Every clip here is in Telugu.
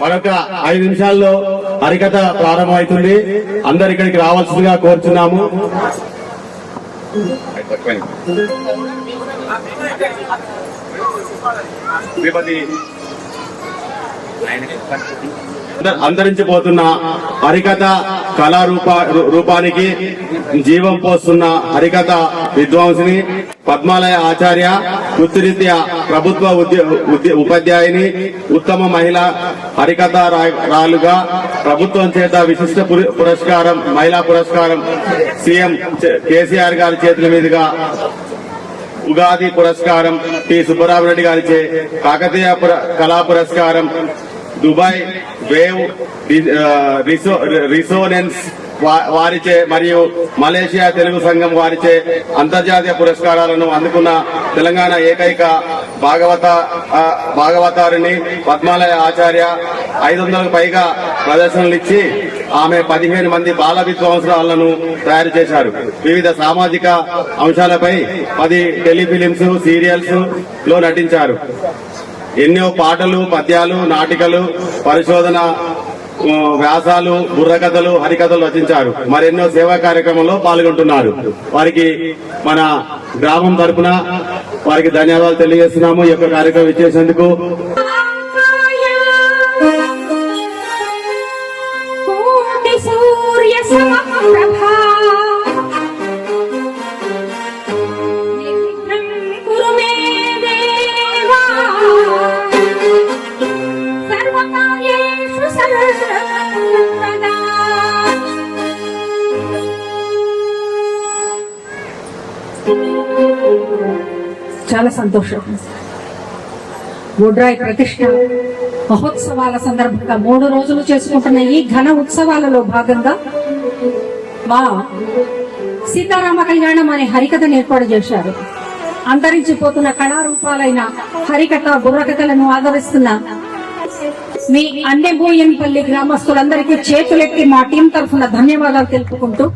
మరొక 5 నిమిషాల్లో హరికథ ప్రారంభమవుతుంది. అందరు ఇక్కడికి రావాల్సిందిగా కోరుచున్నాము. అంతరించిపోతున్న హరికథ కళా రూపానికి జీవం పోస్తున్న హరికథ విద్వాంసిని పద్మాలయ ఆచార్య, వృత్తిరీత్యా ప్రభుత్వ ఉపాధ్యాయుని, ఉత్తమ మహిళా హరికథారాలుగా ప్రభుత్వం చేత విశిష్ట పురస్కారం, మహిళా పురస్కారం సీఎం కేసీఆర్ గారి చేతుల మీదుగా, ఉగాది పురస్కారం టి సుబ్బరామరెడ్డి గారిచే, కాకతీయ కళా పురస్కారం, దుబాయ్ వేవ్ రిసోనెన్స్ వారిచే మరియు మలేషియా తెలుగు సంఘం వారిచే అంతర్జాతీయ పురస్కారాలను అందుకున్న తెలంగాణ ఏకైక భాగవతారిణి పద్మాలయ ఆచార్య 500కు పైగా ప్రదర్శనలు ఇచ్చి ఆమె 15 మంది బాల విద్వాంసులను తయారు చేశారు. వివిధ సామాజిక అంశాలపై 10 టెలిఫిలిమ్స్, సీరియల్స్ లో నటించారు. ఎన్నో పాటలు, పద్యాలు, నాటికలు, పరిశోధన వ్యాసాలు, బుర్రకథలు, హరికథలు రచించారు. మరెన్నో సేవా కార్యక్రమంలో పాల్గొంటున్నారు. వారికి మన గ్రామం తరపున వారికి ధన్యవాదాలు తెలియజేస్తున్నాము. ఈ యొక్క కార్యక్రమం ఇచ్చేసేందుకు. చాలా సంతోషం. బొడ్రాయి ప్రతిష్ట మహోత్సవాల సందర్భంగా 3 రోజులు చేసుకుంటున్న ఈ ఘన ఉత్సవాలలో భాగంగా మా సీతారామ కళ్యాణం అనే హరికథను ఏర్పాటు చేశారు. అంతరించిపోతున్న కళారూపాలైన హరికథ, బుర్రకథలను ఆదరిస్తున్న మీ అన్నెబోయన్పల్లి గ్రామస్తులందరికీ చేతులెత్తి మా టీం తరఫున ధన్యవాదాలు తెలుపుకుంటూ,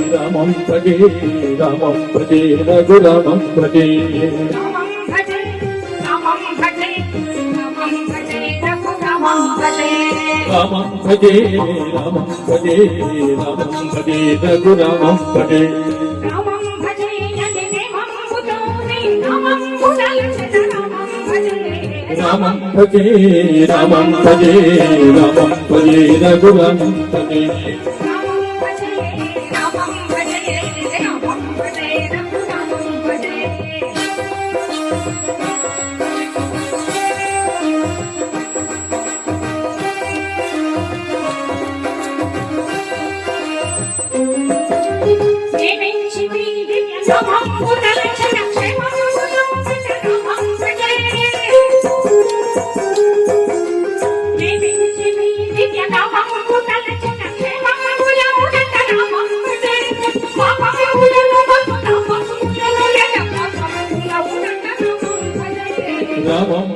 రామం భజే రామం భజే రఘురామం భజే రామం భజే రామం భజే రామం భజే రామం భజే రఘురామం భజే రామం భజే రామం భజే రామం భజే రఘురామం భజే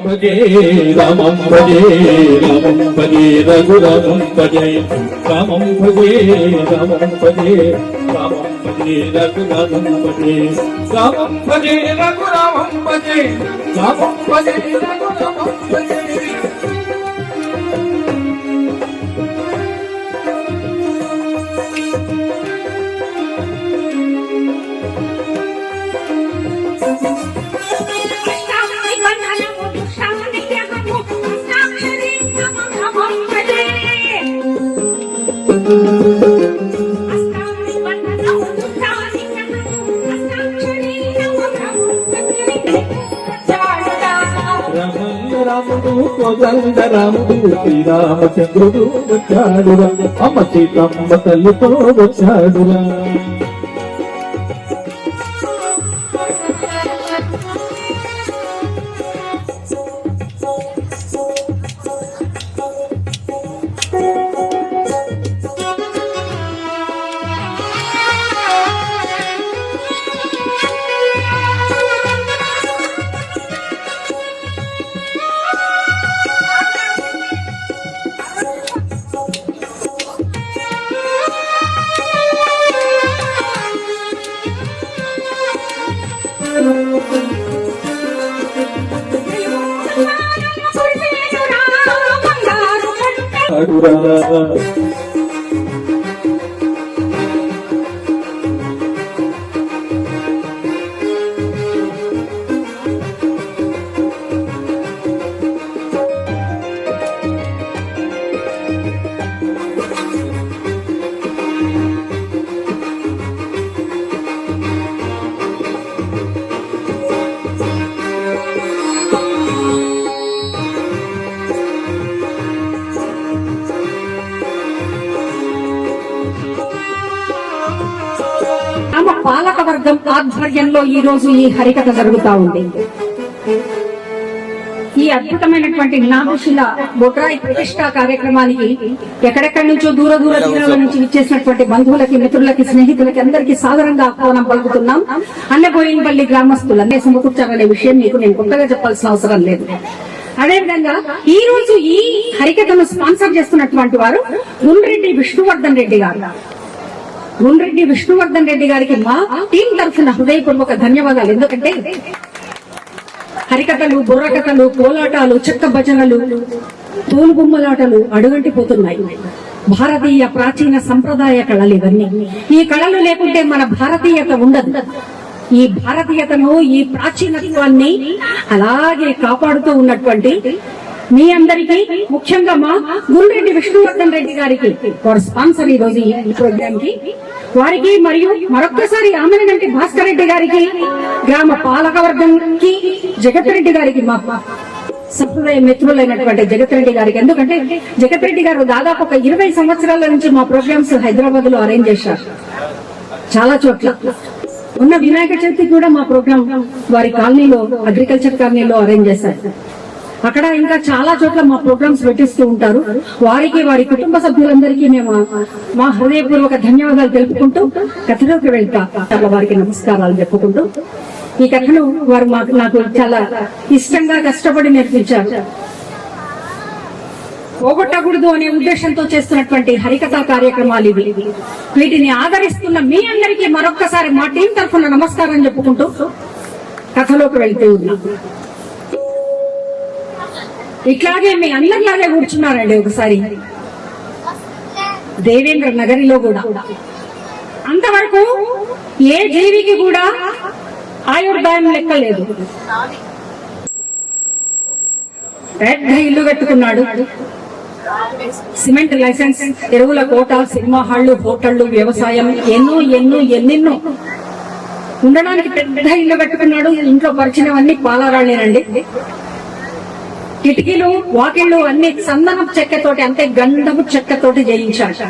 భజే రామం భజే రామం భజే రఘురామం భజే రామం భజే రామం భజే రామం భజే రఘురామం భజే రామం భజే రఘురామం భజే రామం భజే రఘురామం భజే రాముడు కోదండ రాముడు శ్రీరామచంద్రుడు వచ్చాడురా అమ్మ సీతమ్మ తల్లితో వచ్చాడురా పాలక వర్గం ఆధ్వర్యంలో ఈ రోజు ఈ హరికథ జరుగుతా ఉంది. ఈ అద్భుతమైనటువంటి నాగశిల బొడ్రాయి ప్రతిష్ఠా కార్యక్రమానికి ఎక్కడెక్కడి నుంచో దూర దూర జిల్లాల నుంచి విచ్చేసినటువంటి బంధువులకి, మిత్రులకి, స్నేహితులకి అందరికీ సాదరంగా ఆహ్వానం పలుకుతున్నాం. అన్నబోయినపల్లి గ్రామస్తులన్నీ సమకూర్చారనే విషయం మీకు నేను కొత్తగా చెప్పాల్సిన అవసరం లేదు. అదేవిధంగా ఈ రోజు ఈ హరికథను స్పాన్సర్ చేస్తున్నటువంటి వారు గుండ్రెడ్డి విష్ణువర్ధన్ రెడ్డి గారు. గుండ్రెడ్డి విష్ణువర్ధన్ రెడ్డి గారికి మా టీం తరఫున హృదయపూర్వక ధన్యవాదాలు. ఎందుకంటే హరికథలు, బుర్రకథలు, కోలాటాలు, చెక్క భజనలు, తోలుబొమ్మలాటలు అడుగంటిపోతున్నాయి. భారతీయ ప్రాచీన సంప్రదాయ కళలు ఇవన్నీ. ఈ కళలు లేకుంటే మన భారతీయత ఉండదు. ఈ భారతీయతను, ఈ ప్రాచీనత్వాన్ని అలాగే కాపాడుతూ ఉన్నటువంటి మీ అందరికీ, ముఖ్యంగా మా గుండ్రెడ్డి విష్ణువర్ధన్ రెడ్డి గారికి, వారు స్పాన్సర్ ఈ రోజు ఈ ప్రోగ్రామ్ కి, వారికి మరియు మరొక్కసారి ఆమెనంటి భాస్కర్ రెడ్డి గారికి, గ్రామ పాలక వర్గంకి, జగత్ రెడ్డి గారికి, మా సంప్రదాయ మిత్రులైనటువంటి జగత్ రెడ్డి గారికి. ఎందుకంటే జగత్ రెడ్డి గారు దాదాపు ఒక 20 సంవత్సరాల నుంచి మా ప్రోగ్రామ్స్ హైదరాబాద్ లో అరేంజ్ చేశారు. చాలా చోట్ల ఉన్న వినాయక చవితి కూడా మా ప్రోగ్రామ్ వారి కాలనీలో, అగ్రికల్చర్ కాలనీలో అరేంజ్ చేశారు. అక్కడ ఇంకా చాలా చోట్ల మా ప్రోగ్రామ్స్ పెట్టిస్తూ ఉంటారు. వారికి, వారి కుటుంబ సభ్యులందరికీ మేము మా హృదయపూర్వక ధన్యవాదాలు తెలుపుకుంటూ కథలోకి వెళ్తా వారికి నమస్కారాలు చెప్పుకుంటూ, ఈ కథను వారు నాకు చాలా ఇష్టంగా కష్టపడి నేర్పించారు. పోగొట్టకూడదు అనే ఉద్దేశంతో చేస్తున్నటువంటి హరికథా కార్యక్రమాలు ఇవి. వీటిని ఆదరిస్తున్న మీ అందరికీ మరొక్కసారి మా టీం తరఫున నమస్కారం చెప్పుకుంటూ కథలోకి వెళ్తూ ఉన్నాం. ఇట్లాగే మీ అందరిలాగే కూర్చున్నారండి ఒకసారి దేవేంద్ర నగరిలో కూడా. అంతవరకు ఏ జీవికి కూడా ఆయుర్దాయం లెక్కలేదు. పెద్ద ఇల్లు కట్టుకున్నాడు, సిమెంట్ లైసెన్స్, ఎరువుల కోట, సినిమా హాళ్లు, హోటళ్లు, వ్యవసాయం, ఎన్నెన్నో ఉండడానికి పెద్ద ఇల్లు కట్టుకున్నాడు. ఇంట్లో పరిచినవన్నీ పాలరాళ్ళేనండి. కిటికీలు, వాకిళ్లు అన్ని చందనపు చెక్కతోటి, అంతే గంధపు చెక్కతోటి చేయించాడు.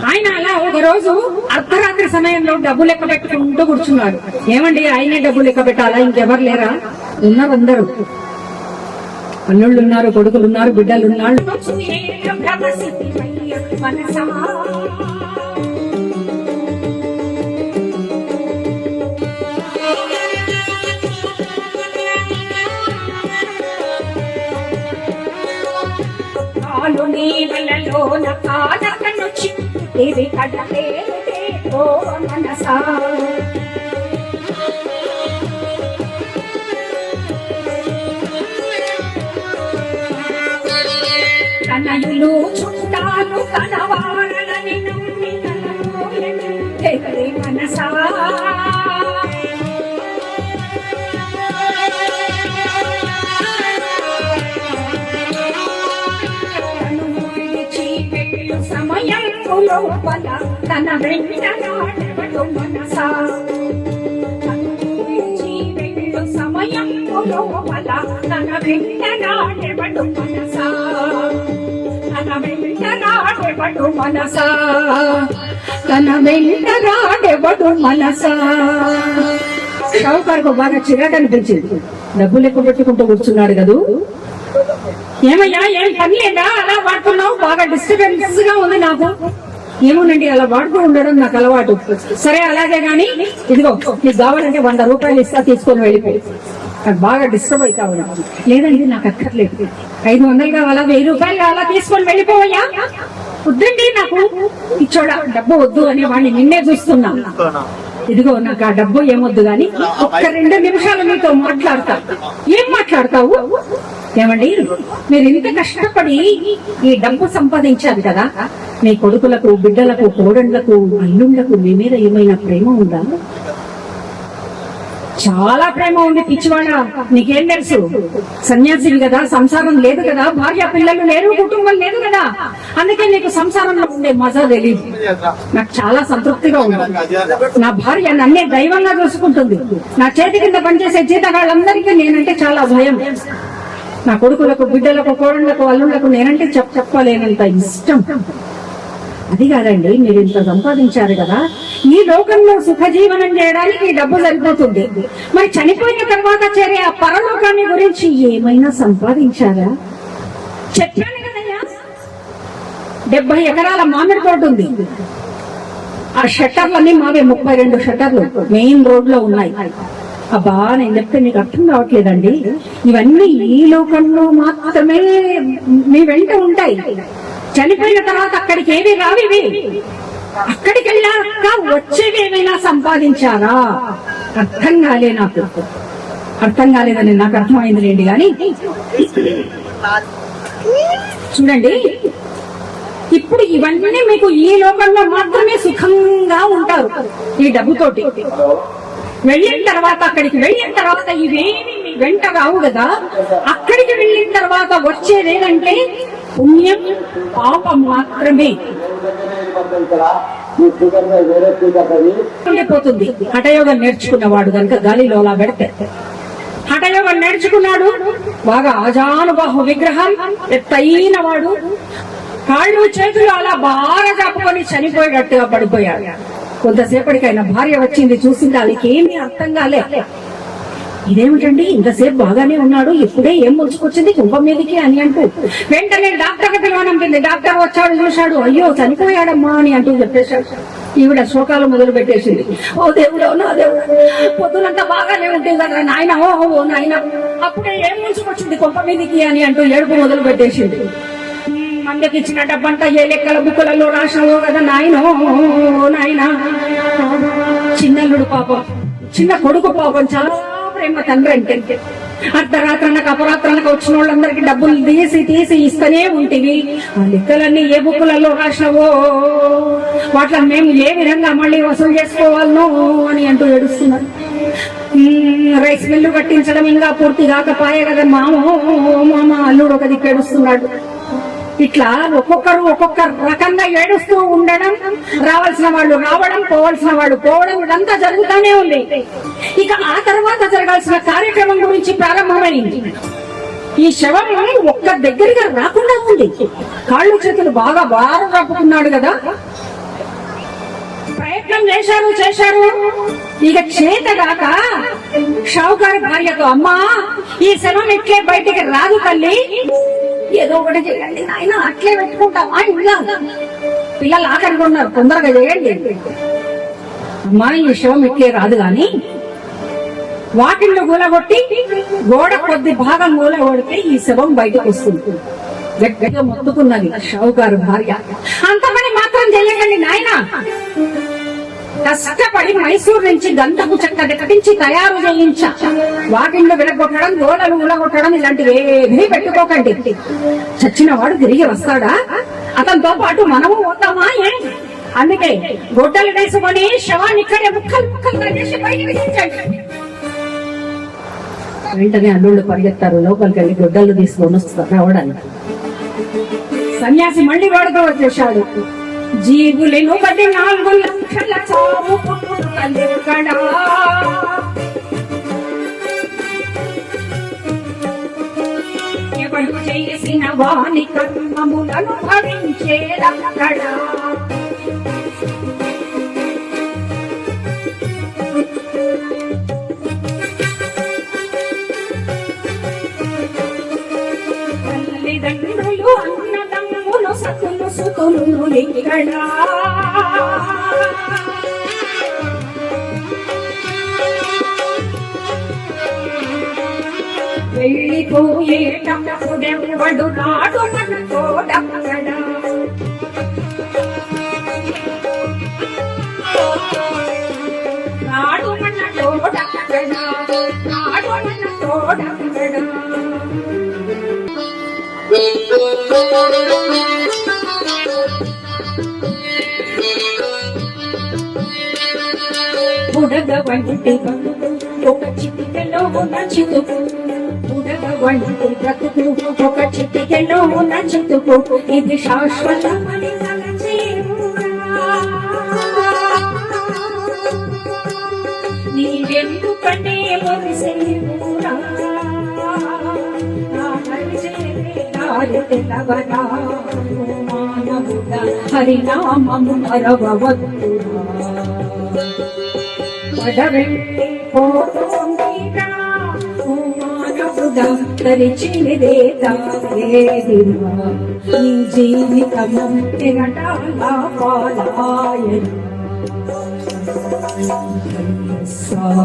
ఆయన అలా ఒక రోజు అర్ధరాత్రి సమయంలో డబ్బు లెక్క పెట్టుకుంటూ కూర్చున్నాడు. ఏమండి, ఆయనే డబ్బు లెక్క పెట్టాలా? ఇంకెవరు లేరా? ఉన్నారు అందరూ. అల్లుళ్ళు ఉన్నారు, కొడుకులు ఉన్నారు, బిడ్డలు ఉన్నారు. పాలు నీ వలలోన కానొచ్చి ఇది కడలేదో మనసా కనయులు చుట్టాలు కనవాలని నమ్మి కనలే మనసా సమయం లోపల తన వెంట నాటెవడు మనసా సమయం లోపల తన వెంట నాటెవడు మనసా తన వెంట నాటెవడు మనసా తన వెంట నాటెవడు మనసా షావుకారుకు బాగా చిరాకు అనిపించింది. డబ్బులు ఎక్కువ పెట్టుకుంటూ కూర్చున్నాడు కదూ. ఏమయ్యా ఏం పని లేదా అలా వాడుతున్నావు? బాగా డిస్టర్బెన్స్ గా ఉంది నాకు. ఏమోనండి అలా వాడుతూ ఉండడం నాకు అలవాటు. సరే అలాగే గాని ఇదిగో నీకు కావాలంటే 100 రూపాయలు ఇస్తా, తీసుకొని వెళ్ళిపోయి. నాకు బాగా డిస్టర్బ్ అవుతా ఉన్నాను. లేదండి నాకు అక్కర్లేదు, 500 కావాలా, 1000 రూపాయలు కావాలా, తీసుకొని వెళ్ళిపోవయ్యా. వద్దండి నాకు ఇచ్చోడా డబ్బు వద్దు అని వాడిని నిన్నే చూస్తున్నా. ఇదిగో నాకు ఆ డబ్బు ఏమొద్దు గాని ఒక్క 2 నిమిషాలు మీతో మాట్లాడతా. ఏం మాట్లాడతావు? ఏమండి మీరు ఇంత కష్టపడి ఈ డబ్బు సంపాదించారు కదా, మీ కొడుకులకు, బిడ్డలకు, కోడళ్లకు, అల్లుళ్లకు మీ మీద ఏమైనా ప్రేమ ఉందా? చాలా ప్రేమ ఉంది పిచ్చివాడ. నీకేం తెలుసు? సన్యాసివి కదా, సంసారం లేదు కదా, భార్య పిల్లలు లేరు, కుటుంబం లేదు కదా, అందుకే నీకు సంసారంలో ఉండే మజా తెలియదు. నాకు చాలా సంతృప్తిగా ఉంది. నా భార్య నన్నే దైవంగా చూసుకుంటుంది. నా చేతి కింద పనిచేసే జీతగాళ్ళందరికీ నేనంటే చాలా భయం. నా కొడుకులకు, బిడ్డలకు, కోడళ్లకు, అల్లుళ్లకు నేనంటే చెప్పలేనంత ఇష్టం. అది కాదండి, మీరు ఇంత సంపాదించారు కదా, ఈ లోకంలో సుఖజీవనం చేయడానికి ఈ డబ్బు సరిపోతుంది. మరి చనిపోయిన తర్వాత చేరే ఆ పరలోకాన్ని గురించి ఏమైనా సంపాదించారా? చెప్పాను కదయ్యా, 70 ఎకరాల మామిడి తోట ఉంది. ఆ షట్టర్లన్నీ మావే, 32 షట్టర్లు మెయిన్ రోడ్ లో ఉన్నాయి. అబ్బా నేను చెప్తే మీకు అర్థం కావట్లేదండి. ఇవన్నీ ఈ లోకంలో మాత్రమే మీ వెంట ఉంటాయి. చనిపోయిన తర్వాత అక్కడికి ఏవి రావివి. అక్కడికి వెళ్ళాక వచ్చేవి ఏమైనా సంపాదించారా? అర్థం కాలే నాకు. అర్థం కాలేదని నాకు అర్థమైంది లేండి. కానీ చూడండి, ఇప్పుడు ఇవన్నీ మీకు ఈ లోకంలో మాత్రమే సుఖంగా ఉంటారు ఈ డబ్బుతోటి. వెళ్ళిన తర్వాత, అక్కడికి వెళ్ళిన తర్వాత ఇవేమి మీ వెంట రావు కదా. అక్కడికి వెళ్ళిన తర్వాత వచ్చేదేదంటే పుణ్యం, పాపం మాత్రమే ఉండిపోతుంది. హఠయోగం నేర్చుకున్నవాడు కనుక గాలిలో అలా పెడితే, హఠయోగం నేర్చుకున్నాడు, బాగా ఆజానుబాహు విగ్రహం, ఎత్తైన వాడు, కాళ్ళు చేతులు అలా బాగా చాపుకొని చనిపోయేటట్టుగా పడిపోయాడు. కొంతసేపటికైనా భార్య వచ్చింది, చూసింది, వాళ్ళకి ఏమీ అర్థం కాలే. ఇదేమిటండి ఇంతసేపు బాగానే ఉన్నాడు, ఇప్పుడే ఏం ముంచుకొచ్చింది కుంభం మీదకి అని అంటూ వెంటనే డాక్టర్ పిలవనంపింది. డాక్టర్ వచ్చాడు, చూశాడు, అయ్యో చనిపోయాడమ్మా అని అంటూ చెప్పేశాడు. ఈవిడ శోకాలు మొదలు పెట్టేసింది. ఓ దేవుడో నా దేవుడు, పొద్దునంతా బాగానే ఉంటుంది కదా నాయన, ఓ నాయన, అప్పుడే ఏం ముంచుకొచ్చింది కుంభం మీదకి అని అంటూ ఏడుపు మొదలు పెట్టేసింది. మందకి ఇచ్చిన డబ్బంతా ఏ లెక్కల బుక్కులలో రాసినవో కదా నాయనో నాయన. చిన్నల్లుడు పాపం, చిన్న కొడుకు పాపం, చాలా ప్రేమ తండ్రి అంటే. అర్ధరాత్రనకు అపరాత్రనకు వచ్చిన వాళ్ళందరికీ డబ్బులు తీసి ఇస్తూనే ఉంటుంది. ఆ లెక్కలన్నీ ఏ బుక్కులలో రాసినవో వాటిని మేము ఏ విధంగా మళ్ళీ వసూలు చేసుకోవాలనో అని అంటూ ఏడుస్తున్నారు. రైస్ మిల్లు కట్టించడం ఇంకా పూర్తి కాకపాయే కదా మామ అల్లుడు ఒక దిక్కు ఏడుస్తున్నాడు. ఇట్లా ఒక్కొక్కరు ఒక్కొక్క రకంగా ఏడుస్తూ ఉండడం, రావాల్సిన వాళ్ళు రావడం, పోవాల్సిన వాళ్ళు పోవడం, ఇదంతా జరుగుతూనే ఉంది. ఇక ఆ తర్వాత జరగాల్సిన కార్యక్రమం గురించి ప్రారంభమైంది. ఈ శవం ఒక్క దగ్గరగా రాకుండా ఉంది. కాళ్ళు చేతులు బాగా భారం కప్పుకున్నాడు కదా, ప్రయత్నం చేశారు. ఇక చేతగాక షావుకారు భార్యతో, అమ్మా ఈ శవం ఇట్లే బయటికి రాదు తల్లి, ఏదో ఒకటి చేయండి నాయన, అట్లే పెట్టుకుంటామా ఇలా, పిల్లలు ఆఖరిగా ఉన్నారు, తొందరగా చేయండి. అమ్మా ఈ శవం ఇట్లే రాదు గాని వాకిళ్ళు గూలగొట్టి గోడ కొద్ది భాగం గూలగొడితే ఈ శవం బయటకు వస్తుంది. గట్టిగా మొత్తుకున్నది షావుకారు భార్య. అంత పని మాత్రం చేయకండి నాయన, కష్టపడి మైసూరు నుంచి గంధపు చెక్క దక్కించి తయారు చేయించా. వాకిండ్లు విడగొట్టడం, గోడలు ఉలగొట్టడం ఇలాంటివి ఏమీ పెట్టుకోకండి. చచ్చిన వాడు తిరిగి వస్తాడా? అతనితో పాటు మనము పోతామా ఏంటి? అందుకే గొడ్డలు వేసుకొని శవాన్ని ఇక్కడే ముక్కలు ముక్కలుగా చేసి బయట విధించండి. వెంటనే అల్లుళ్ళు పరిగెత్తారు లోపలికి వెళ్ళి గొడ్డలు తీసుకొని వస్తారు రావడానికి. సన్యాసి మళ్ళీ వాడుతూ వచ్చేశాడు. జీవులను బట్టి 4 లక్షల చావు పుట్టుకలెక్కడా, ఎవడు చేసిన వాని కర్మములను భరించేదక్కడా. తల్లిదండ్రులు అన్నదమ్ములు సతులు సుతులు ఇక్కడ, వెళ్ళిపోయేటప్పుడెవడు నాడు మన తోడక్కడ, నాడు మన తోడక్కడ, నాడు మన తోడక్కడ. బుడగ వంటి ఒక చిటికెలో ఉన్న చితుకు, బుడగ వంటి బ్రతుకు ఒక చిటికెలో ఉన్న చితుకు, ఇది శాశ్వతమని నీవెందుకనే మురిసేవురా, హరినామము మరవవద్దురా. పడవెళ్ళి పోతుందిరా ఓ మానవుడా, తరిచినిదే తారేదిరా, నీ జీవితము తిరటాల పాలాయన.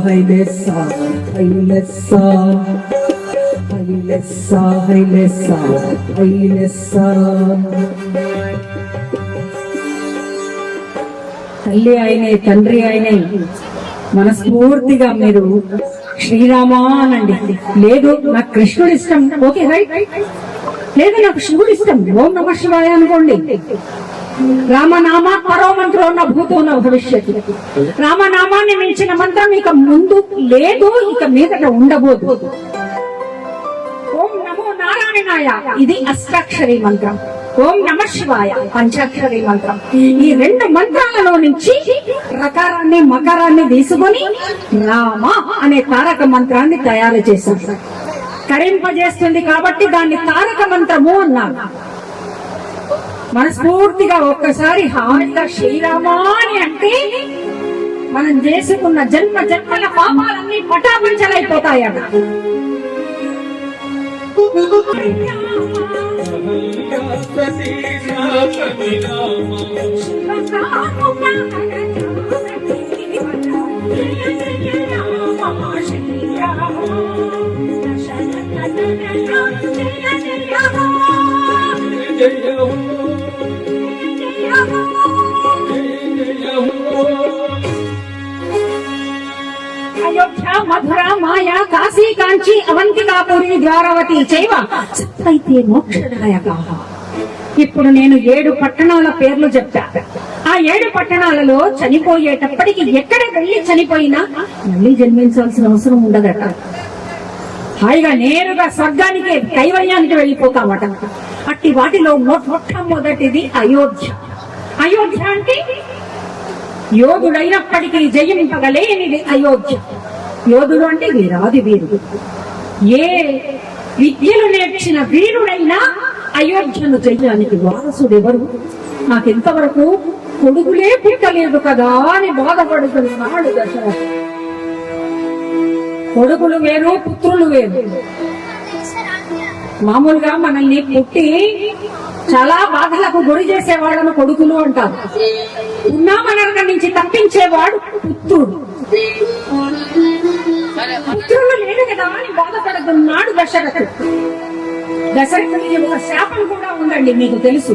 హైలెస్సా హైలెస్సా హైలెస్సా హైలెస్సా హైలెస్సా. తల్లి ఆయనే తండ్రి ఆయనే మనస్ఫూర్తిగా మీరు శ్రీరామా అనండి. లేదు నాకు కృష్ణుడు ఇష్టం, ఓకే రైట్. లేదు నాకు శివుడు ఇష్టం, ఓం నమ శివాయ అనుకోండి. రామనామా పరో మంత్రం ఉన్న భూతో ఉన్న భవిష్యత్తు. రామనామాన్ని మించిన మంత్రం ఇక ముందు లేదు, ఇక మీదట ఉండబోదు. ఓం నమో నారాయణాయ ఇది అష్టాక్షరి మంత్రం, ఓం నమ శివాయ పంచాక్షరి మంత్రం. ఈ 2 మంత్రాలలో నుంచి రకారాన్ని మకరాన్ని తీసుకొని రామ అనే తారక మంత్రాన్ని తయారు చేశారు. కరింపజేస్తుంది కాబట్టి దాన్ని తారక మంత్రము అన్నారు. మనస్ఫూర్తిగా ఒక్కసారి హాయిగా శ్రీరామా అని అంటే మనం చేసుకున్న జన్మ జన్మల పాపాలన్నీ పటాపంచలైపోతాయట. అయోధ్య, మధుర, మాయా, కాశీ, కాంచి, అవంతికాపురి, ద్వారవతి చైవ సత్తైతే మోక్షదాయకాః. ఇప్పుడు నేను 7 పట్టణాల పేర్లు చెప్పా. ఆ 7 పట్టణాలలో చనిపోయేటప్పటికి ఎక్కడ వెళ్ళి చనిపోయినా మళ్ళీ జన్మించాల్సిన అవసరం ఉండదట. హాయిగా నేరుగా స్వర్గానికి కైవల్యానికి వెళ్ళిపోతామట. అట్టి వాటిలో మొట్టమొదటిది అయోధ్య. అయోధ్య అంటే యోధుడైనప్పటికీ జయింపగలేనిది అయోధ్య. యోధుడు అంటే వీరాది వీరుడు. ఏ విద్యలు నేర్చిన వీరుడైనా అయోధ్యను జయానికి వారసుడెవరు? నాకెంతవరకు కొడుకులే పుట్టలేదు కదా అని బాధపడుతున్నాడు దశరథుడు. కొడుకులు వేరు, పుత్రులు వేరు. మామూలుగా మనల్ని పుట్టి చాలా బాధలకు గురి చేసే వాళ్ళను కొడుకులు అంటారు. ఉన్నామనర్గం నుంచి తప్పించేవాడు పుత్రుడు. పుత్రులు లేదు కదా అని బాధపడుతున్నాడు దశరథుడు. దశరథుడికి ఒక శాపం కూడా ఉందండి, మీకు తెలుసు.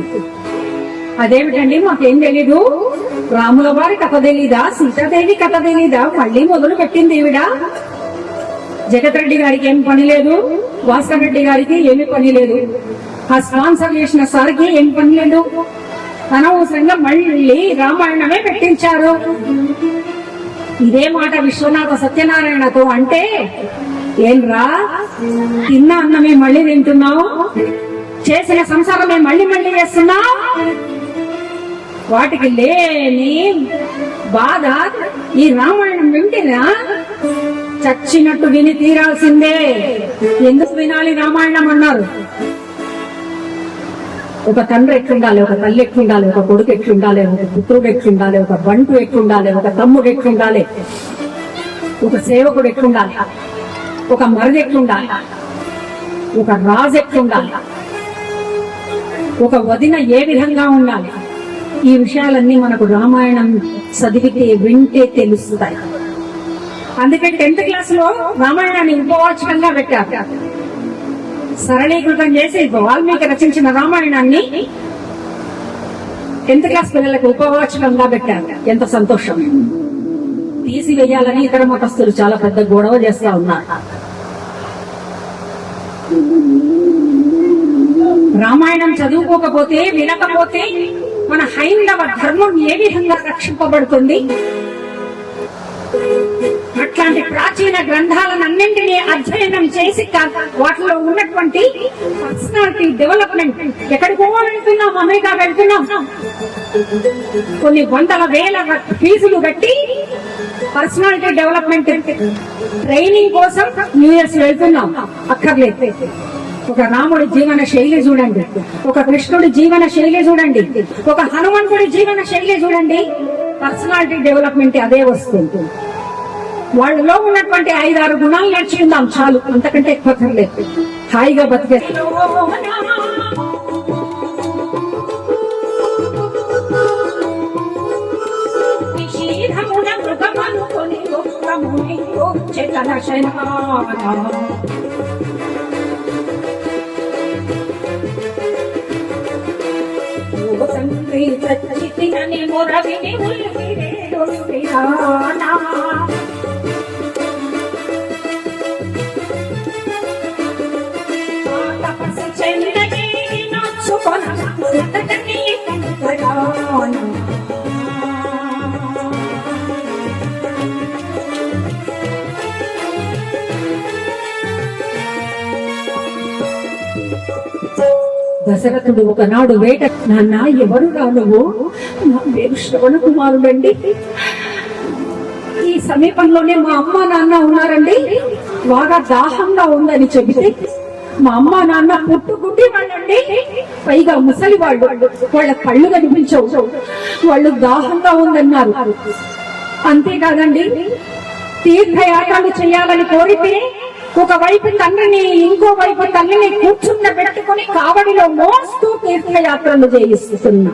అదేమిటండి, మాకేం తెలీదు. రాముల వారి కథ తెలీదా, సీతాదేవి కథ తెలీదా? మళ్ళీ మొదలు పెట్టింది ఈవిడ. జగత్ రెడ్డి గారికి ఏం పని లేదు, భాస్కర్ రెడ్డి గారికి ఏమి పని లేదు, ఆ స్పాన్సర్ చేసిన సార్కి ఏం పని లేదు. అనవసరంగా మళ్ళీ రామాయణమే పెట్టించారు. ఇదే మాట విశ్వనాథ సత్యనారాయణతో అంటే, ఏం రా, తిన్న అన్నమే మళ్ళీ తింటున్నావు, చేసిన సంసారమే మళ్ళీ మళ్ళీ చేస్తున్నావు, వాటికి లేని బాధ ఈ రామాయణం వింటేనా చచ్చినట్టు విని తీరాల్సిందే. ఎందుకు వినాలి రామాయణం అన్నారు. ఒక తండ్రి ఎట్లుండాలి, ఒక తల్లి ఎట్లుండాలి, ఒక కొడుకు ఎట్లుండాలి, ఒక పుత్రుడు ఎట్లుండాలి, ఒక బంటు ఎట్లుండాలి, ఒక తమ్ముడు ఎట్లుండాలి, ఒక సేవకుడు ఎట్లుండాలి, ఒక మరిది ఎట్లుండాలి, ఒక రాజు ఎట్లుండాలి, ఒక వదిన ఏ విధంగా ఉండాలి, ఈ విషయాలన్నీ మనకు రామాయణం చదివితే వింటే తెలుస్తాయి. అందుకే 10th క్లాస్ లో రామాయణాన్ని ఉపవాచకంగా పెట్టారు. సరళీకృతం చేసి వాల్మీకి రచించిన రామాయణాన్ని 10th క్లాస్ పిల్లలకు ఉపవాచకంగా పెట్టారు. ఎంత సంతోషం. తీసివేయాలని ఇతర మతస్థులు చాలా పెద్ద గొడవ చేస్తా ఉన్నారు. రామాయణం చదువుకోకపోతే, వినకపోతే మన హైందవ ధర్మం ఏ విధంగా రక్షింపబడుతుంది? అట్లాంటి ప్రాచీన గ్రంథాలన్నింటినీ అధ్యయనం చేసి వాటిలో ఉన్నటువంటి పర్సనాలిటీ డెవలప్మెంట్, ఎక్కడికో వెళ్తున్నాం, అమెరికా వెళ్తున్నాం, కొన్ని వందల వేల ఫీజులు కట్టి పర్సనాలిటీ డెవలప్మెంట్ ట్రైనింగ్ కోసం యుఎస్ వెళ్తున్నాం. అక్కర్లేదు. ఒక రాముడి జీవన శైలి చూడండి, ఒక కృష్ణుడి జీవన శైలి చూడండి, ఒక హనుమంతుడి జీవన శైలి చూడండి. పర్సనాలిటీ డెవలప్మెంట్ అదే వస్తుంది. వాళ్ళలో ఉన్నటువంటి 5-6 గుణాలు నేర్చుకుందాం చాలు, అంతకంటే ఎక్కువ లేదు. హాయిగా బతికే దశరథుడు ఒకనాడు వేట, నాన్న ఎవరు రా నువ్వు? నా పేరు శ్రవణ కుమారుడండి. ఈ సమీపంలోనే మా అమ్మ నాన్న ఉన్నారండి. బాగా దాహంగా ఉందని చెబితే మా అమ్మ నాన్న పుట్టుగుడ్డి వాళ్ళండి, పైగా ముసలి వాళ్ళు, వాళ్ళ కళ్ళు కనిపించవు, వాళ్ళు దాహంగా ఉందన్నారు. అంతేకాదండి, తీర్థయాత్రలు చేయాలని కోరితే ఒకవైపు తండ్రిని, ఇంకోవైపు తల్లిని కూర్చుండబెట్టుకుని కావడిలో మోస్తూ తీర్థయాత్రలు చేయిస్తున్నా.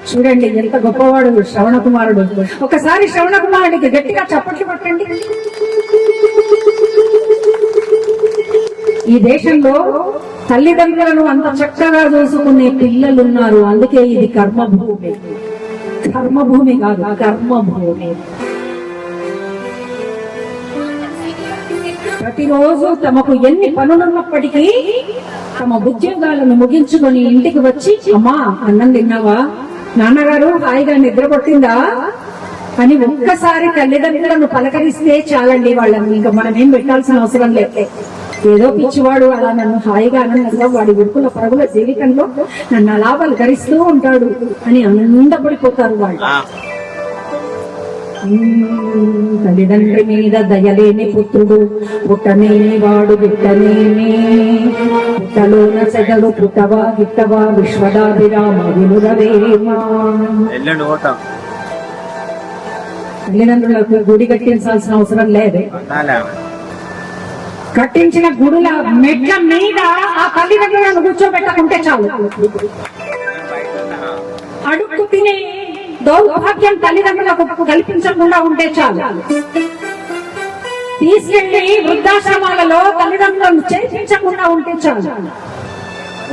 చూడండి ఎంత గొప్పవాడు శ్రవణ కుమారుడు. ఒకసారి శ్రవణ కుమారుడికి గట్టిగా చప్పట్లు కొట్టండి. ఈ దేశంలో తల్లిదండ్రులను అంత చక్కగా చూసుకునే పిల్లలున్నారు. అందుకే ఇది కర్మభూమి. కర్మభూమి కాదు, కర్మభూమి. ప్రతిరోజు తమకు ఎన్ని పనులున్నప్పటికీ తమ ఉద్యోగాలను ముగించుకొని ఇంటికి వచ్చి, అమ్మా అన్నం తిన్నావా, నాన్నగారు హాయిగా నిద్ర పట్టిందా అని ఒక్కసారి తల్లిదండ్రులను పలకరిస్తే చాలండి. వాళ్ళని ఇంకా మనం ఏం పెట్టాల్సిన అవసరం లేదు. ఏదో పిచ్చివాడు అలా నన్ను హాయిగా ఆనందంగా వాడి ఉడుకుల పరుగుల జీవితంలో నన్ను అలా పలకరిస్తూ ఉంటాడు అని ఆనందపడిపోతారు వాళ్ళు. తల్లిదండ్రి మీద దయలేని పుత్రుడు పుట్టనేని వాడు గిట్టనేని, పుట్టలోన సెగడు పుట్టవా గిట్టవా విశ్వదాభిరామ వినురవేమా. తల్లిదండ్రులకు గుడి కట్టించాల్సిన అవసరం లేదు. కట్టించిన గుడుల మెట్ల మీద ఆ తల్లిదండ్రులను కూర్చోబెట్టకుంటే చాలు. అడుక్కు తినే దౌర్భాగ్యం తల్లిదండ్రులకు కల్పించకుండా ఉంటే చాలు. తీసుకెళ్లి వృద్ధాశ్రమాలలో తల్లిదండ్రులను చేర్పించకుండా ఉంటే చాలు.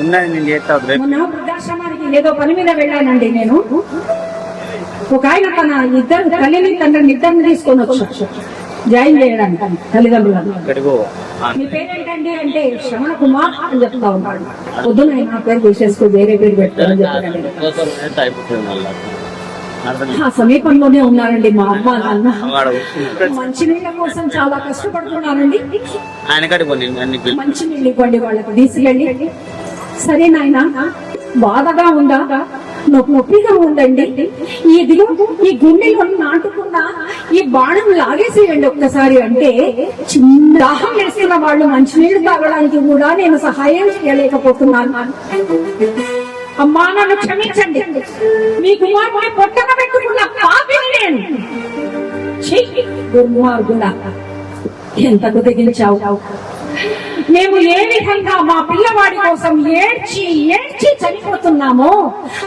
ఉన్నాయి నేను చేస్తా మొన్న వృద్ధాశ్రమానికి ఏదో పని మీద వెళ్ళానండి నేను. ఒక ఆయన తన ఇద్దరు తల్లిని తండ్రిని ఇద్దరిని తీసుకొని వచ్చాడు జాయిన్ చేయడానికి తల్లిదండ్రులను. మీ పేరేంటండి అంటే శ్రవణ కుమార్ అని చెప్తా ఉన్నాడు. పొద్దున నా పేరు తీసేసుకో వేరే పేరు పెడతానని చెప్పానండి. ఆ సమీపంలోనే ఉన్నారండి మా అమ్మ నాన్న. మంచినీళ్ళ కోసం చాలా కష్టపడుతున్నానండి. మంచినీళ్ళు ఇవ్వండి వాళ్ళకి తీసుకెళ్ళి. సరే నాయన బాధగా ఉందా, నొప్పిగా ఉందండి, ఈ గుండెలో నాటుకున్న ఈ బాణం లాగేసేయండి ఒక్కసారి అంటే, చిన్న దాహం వేస్తున్న వాళ్ళు మంచినీళ్లు తాగడానికి కూడా నేను సహాయం చేయలేకపోతున్నాను. అమ్మా నన్ను క్షమించండి, మీ కుమారుని పొట్టన పెట్టుకున్న పాపిని నేను. దుర్మార్గుడా, ఎంతకు తెగించావు. మేము ఏ విధంగా మా పిల్లవాడి కోసం ఏడ్చి ఏడ్చి చనిపోతున్నామో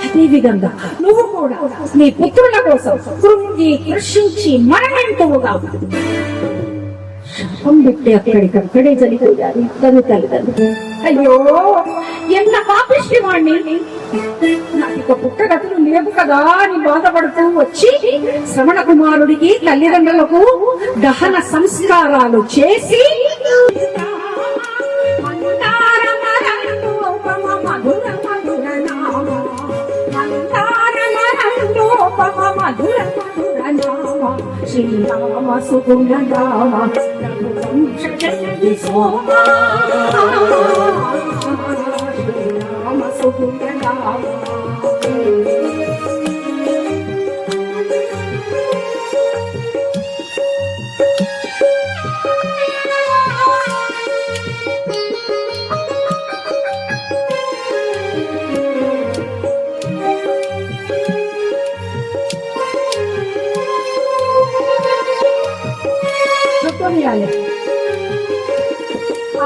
అదే విధంగా నువ్వు కూడా నీ పుత్రుల కోసం కృంగి కృషించి మరణింతువుగా. శాపం పెట్టి అక్కడికక్కడే చనిపోయారు ఇద్దరు తల్లిదండ్రులు. అయ్యో ఎంత పాపిష్టి వాణ్ణి, నాకు పుట్టగతులు లేవు కదా అని బాధపడుతూ వచ్చి శ్రవణ కుమారుడికి తల్లిదండ్రులకు దహన సంస్కారాలు చేసి శ్రీరామ సుగుణ రామ శ్రీరామ సుగుణ రామ.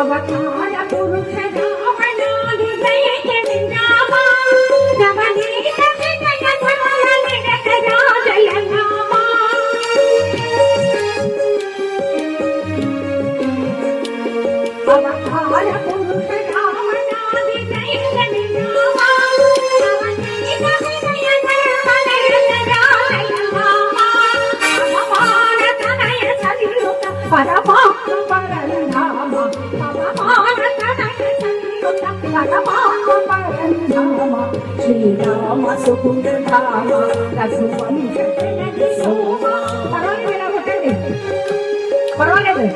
అవతార పురుష రావణాది దయక విరామ నవనీత వినయ ధవళ నిరత రాజయ నామ. అవతార పురుష రావణాది దయక విరామ నవనీత వినయ ధవళ నిరత రాజయ నామ. అవమాన తనయ సరిలుత పరమాత్మ శ్రీరామ సుగుణ రామ రఘువంశ జనని సోమ. పర్వాలేదు.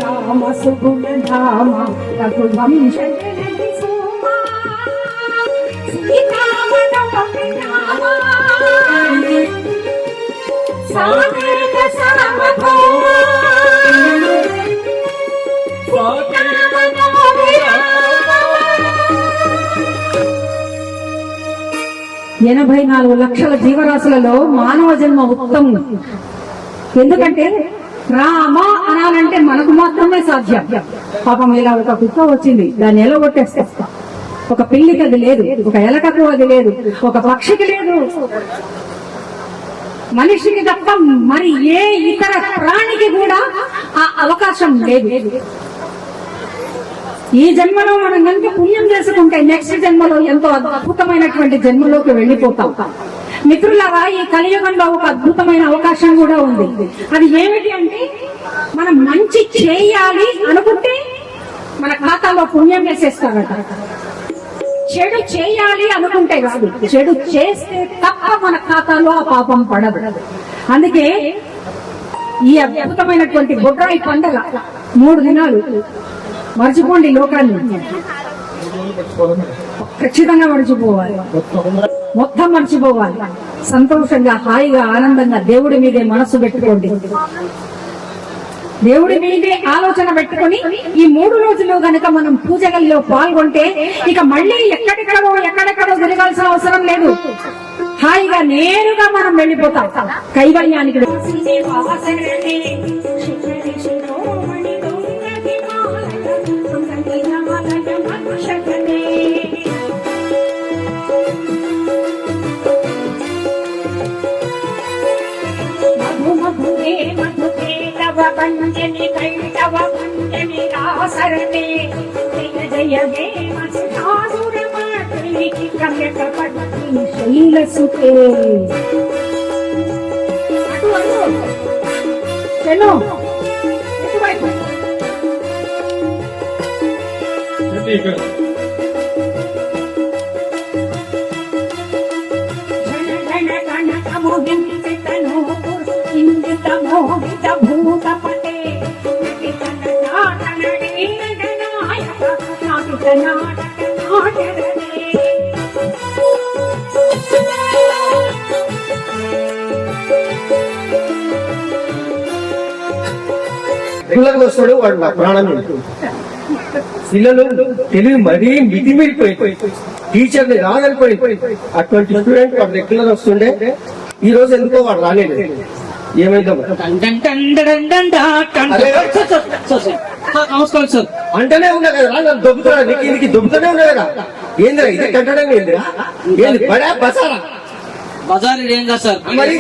రామ సుగుణ రామ రఘువంశ జనని సోమ. సీతామ నవమి రామ సాగర సామభౌమ. సీతామ నవమి రామ. 84 లక్షల జీవరాశులలో మానవ జన్మ ఉత్తమం. ఎందుకంటే రామ అనాలంటే మనకు మాత్రమే సాధ్యం. పాపం ఇలా ఒక కుక్క వచ్చింది, దాన్ని ఎలా కొట్టేస్తా. ఒక పిల్లికి అది లేదు, ఒక ఎలకకు అది లేదు, ఒక పక్షికి లేదు, మనిషికి తప్ప మరి ఏ ఇతర ప్రాణికి కూడా ఆ అవకాశం లేదు. ఈ జన్మలో మనం కనుక పుణ్యం చేసుకుంటే నెక్స్ట్ జన్మలో ఎంతో అద్భుతమైనటువంటి జన్మలోకి వెళ్లిపోతాం. మిత్రులారా, ఈ కలియుగంలో ఒక అద్భుతమైన అవకాశం కూడా ఉంది. అది ఏమిటి అంటే, మనం మంచి చేయాలి అనుకుంటే మన ఖాతాలో పుణ్యం వేసేస్తారట. చెడు చేయాలి అనుకుంటే కాదు, చెడు చేస్తే తప్ప మన ఖాతాలో ఆ పాపం పడదు. అందుకే ఈ అద్భుతమైనటువంటి బొడ్రాయి పండుగ 3 దినాలు మర్చిపోండి. లోకాన్ని ఖచ్చితంగా మర్చిపోవాలి, మొత్తం మర్చిపోవాలి. సంతోషంగా హాయిగా ఆనందంగా దేవుడి మీదే మనసు పెట్టుకోండి, దేవుడి మీదే ఆలోచన పెట్టుకొని ఈ 3 రోజులు గనక మనం పూజలలో పాల్గొంటే ఇక మళ్ళీ ఎక్కడెక్కడో తిరగాల్సిన అవసరం లేదు. హాయిగా నేరుగా మనం వెళ్ళిపోతాం కైవల్యానికి. మధు పంజని కైటవ పంజని రాసరణే జయ జయ దేవ సురాసురమర్దిని రమ్యకపట్టి శైలసుతే అటు అటు చెల్లో ఇటువైపు పిల్లలకు వస్తాడు వాడు నా ప్రాణం పిల్లలు తెలివి మరీ మితిమిరిపోయి టీచర్ని రాదనిపోయి అటువంటి స్టూడెంట్ వాడు రెగ్యులర్ వస్తుండే ఈ రోజు ఎందుకో వాడు రాలేదు ఏమైందో నమస్కారం సార్. అంటనే ఉన్నా కదా నన్ను దొబ్బుతున్నా నీకు దొబ్బుతూనే ఉన్నా కదా ఏందిరా ఇది కంటడం ఏందిరా ఏంది బడా బసారా బజార్ ఏం కాదు సార్. మరి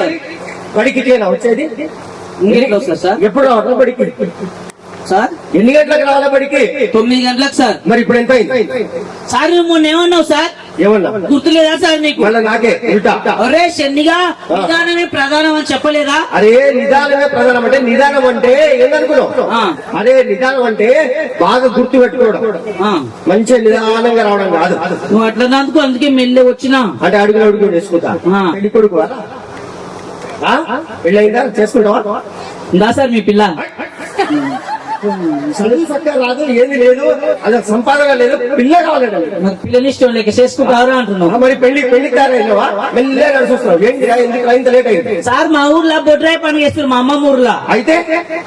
బడికిటేనా వచ్చేది ఇంకెట్లా వస్తారు సార్? ఎప్పుడు రావట్లా బడికి సార్ ఎన్ని గంటలకు రావాలా బడికి 9 గంటలకు సార్. మరి ఇప్పుడు ఎంత అయింది సార్ నువ్వు మొన్న ఏమన్నావు సార్? ఏమన్నా గుర్తులేదా సార్ నీకు? మళ్ళీ నాకే ఉల్టా ఒరే శనిగా నిదానమే ప్రధానం అని చెప్పలేదా? అరే నిదానమే ప్రధానం అంటే నిదానం అంటే ఏందనుకున్నావు ఆ. అరే నిదానం అంటే బాగా గుర్తు పెట్టుకోవడం ఆ, మంచిగా నిదానంగా రావడం కాదు నువ్వు అట్లన్నందుకు అందుకే మెల్లె వచ్చినా. అంటే అడుగులు అడుగులు వేసుకుంటా ఆ. పెళ్లి కొడుకు పెళ్ళయిందా చేసుకుంటావా ఉందా సార్ మీ పిల్ల? చదువు చక్కగా రాదు ఏది లేదు అది సంపాదన లేదు పిల్ల కావాలండి మరి పిల్లని ఇష్టం లేక చేసుకుంటారా అంటున్నావు. మరి పెళ్లికి తయారైనవా మెల్లగా నడిచొస్తున్నావు ఏంటి ఎందుకు ఇంత లేట్ అయింది సార్ మా ఊర్లో బొడ్రాయి పని చేస్తారు మా అమ్మమ్మ ఊర్లో. అయితే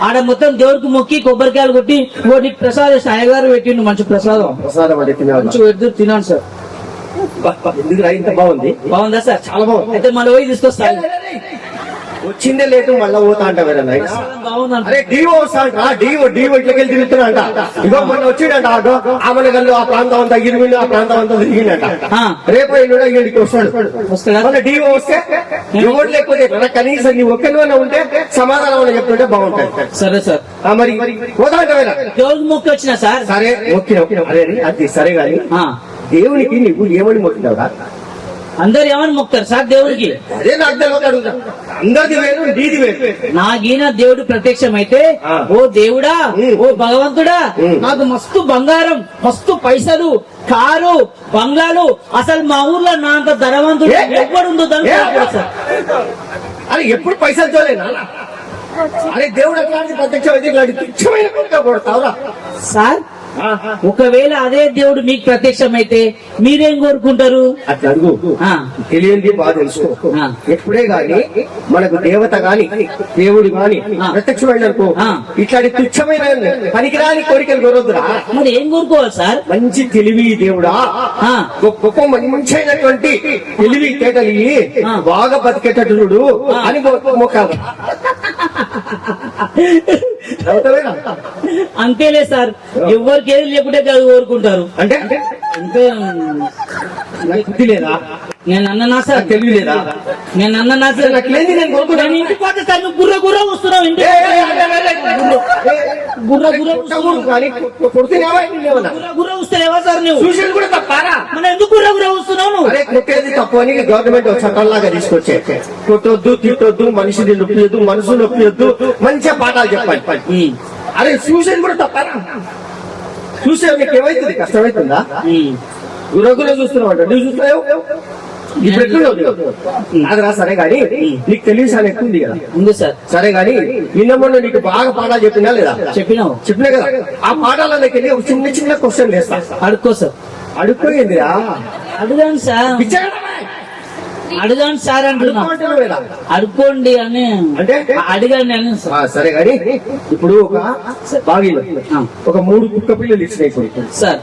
ఆడ మొత్తం దేవుడికి మొక్కి కొబ్బరికాయలు కొట్టి నీకు ప్రసాదం అయ్యగారు పెట్టిండు మంచి ప్రసాదం. ప్రసాదం అంటే తినాలి మంచి ఎదురు తినాను సార్. ఎందుకు ఇంత బాగుంది బాగుందా సార్? చాలా బాగుంది అయితే మళ్ళీ పోయి తీసుకొస్తాను. వచ్చిందే లేదు మళ్ళా పోతా అంట వేరే బాగుందంట. అరే డివో వస్తా డివో ఇట్లకి వెళ్ళి తిరుగుతున్నా ఇగో మొన్న వచ్చిండంట ఆమెగల్లు ఆ ప్రాంతం అంతా ఇరిగిండు ఆ ప్రాంతం అంతా తిరిగిండట ఆ. రేపు ఎల్లుండో ఈడికి వస్తాడు వస్తాడా? మళ్ళీ డివో వస్తే ఎవరు లేకపోతే ఎట్లా? కనీసం నీ ఒక్కరిలోనే ఉంటే సమాధానం చెప్తుంటే బాగుంటది సరే సార్. మరి పోతా అంట వేరే దేవుడికి మొక్కి వచ్చిన సార్. సరే ఓకే అరే అది సరే గాని ఆ. దేవునికి నువ్వు ఏమని మొక్కినావురా అందరు ఏమని మొక్తారు సార్ దేవుడికి? అదే నాకు తెలియదు అడుగుతా అందరిది వేరు నీది వేరు నాగీన దేవుడు ప్రత్యక్షమైతే ఆ. ఓ దేవుడా ఓ భగవంతుడా ఉమ్. నాకు మస్తు బంగారం మస్తు పైసలు కారు బంగ్లాలు అసలు మా ఊర్లో నా అంత ధనవంతుడు ఎవ్వడుందో సార్. అరే ఎప్పుడు పైసలు చూడలేనా అరే దేవుడు అట్లాంటి ప్రత్యక్షం అయితే ఇట్లాంటి తుచ్చమైన కొడుకు కొడతావురా సార్ ఒకవేళ అదే దేవుడు మీకు ప్రత్యక్షమైతే మీరేం కోరుకుంటారు? అట్లా అడుగు ఆ. తెలియంది బాగా తెలుసుకో ఆ. ఎప్పుడే గాని మనకు దేవత గాని దేవుడు గాని ఆ. ప్రత్యక్షమైన అనుకో ఆ. ఇట్లాంటి తుచ్చమైన పనికిరాని కోరికలు కోరొద్దురా మరి ఏం కోరుకోవాలి సార్? మంచి తెలివి దేవుడా ఆ. గొప్ప మంచి అయినటువంటి తెలివి కేటలి ఆ. బాగా బతికేటట్టుడు అని మొక్కాలి నవ్వుతావేనా? అంతేలే సార్ ఎవరికి ఏది లేకుంటే అది కోరుకుంటారు. అంటే అంతే. నాకు బుద్ధి లేదా నేను అన్ననా సార్? నాకు తెలివి లేదా నేను అన్ననా సార్? నాకు లేని నేను కోరుకున్నాను నేను ఇంటికి పోతే సార్ నువ్వు గుర్ర వస్తున్నావు ఇంటికి. గుర్ర వస్తలేవా సార్ నువ్వు? సూచన కూడా తప్పారా మన ఎందుకు గుర్ర వస్తున్నావు నువ్వు? అరే కొట్టేది తప్పు అని గవర్నమెంట్ ఒక చట్టంలాగా తీసుకొచ్చే కొట్టొద్దు తిట్టొద్దు మనిషిని నొప్పియొద్దు మనసు నొప్పియొద్దు మంచిగా పాఠాలు చెప్పాలి అరే సూచన కూడా తప్పారా చూసే నీకు ఏమైతుంది కష్టమైతుందా గురగులో చూస్తున్నావు నువ్వు చూస్తున్నావు ఇప్పుడు ఎట్లున్నావు అది రా సరే గాని నీకు తెలియదు అని ఎక్కువ ఉంది కదా ఉంది సార్. సరే గాని నిన్న మొన్న నీకు బాగా పాఠాలు చెప్పినా లేదా చెప్పినావు. చెప్పినా కదా ఆ పాఠాలకి వెళ్ళి ఒక చిన్న చిన్న క్వశ్చన్ వేస్తా అడుక్కో సార్. అడుక్కోయిందిరా అడుగాను సార్ అడగాను సార్ అంటున్నా. అడుక్కోండి అని అంటే అడిగాను అని సార్. సరే గాని ఇప్పుడు ఒక బావిలో ఒక 3 కుక్క పిల్లలు ఇచ్చినాయి సార్.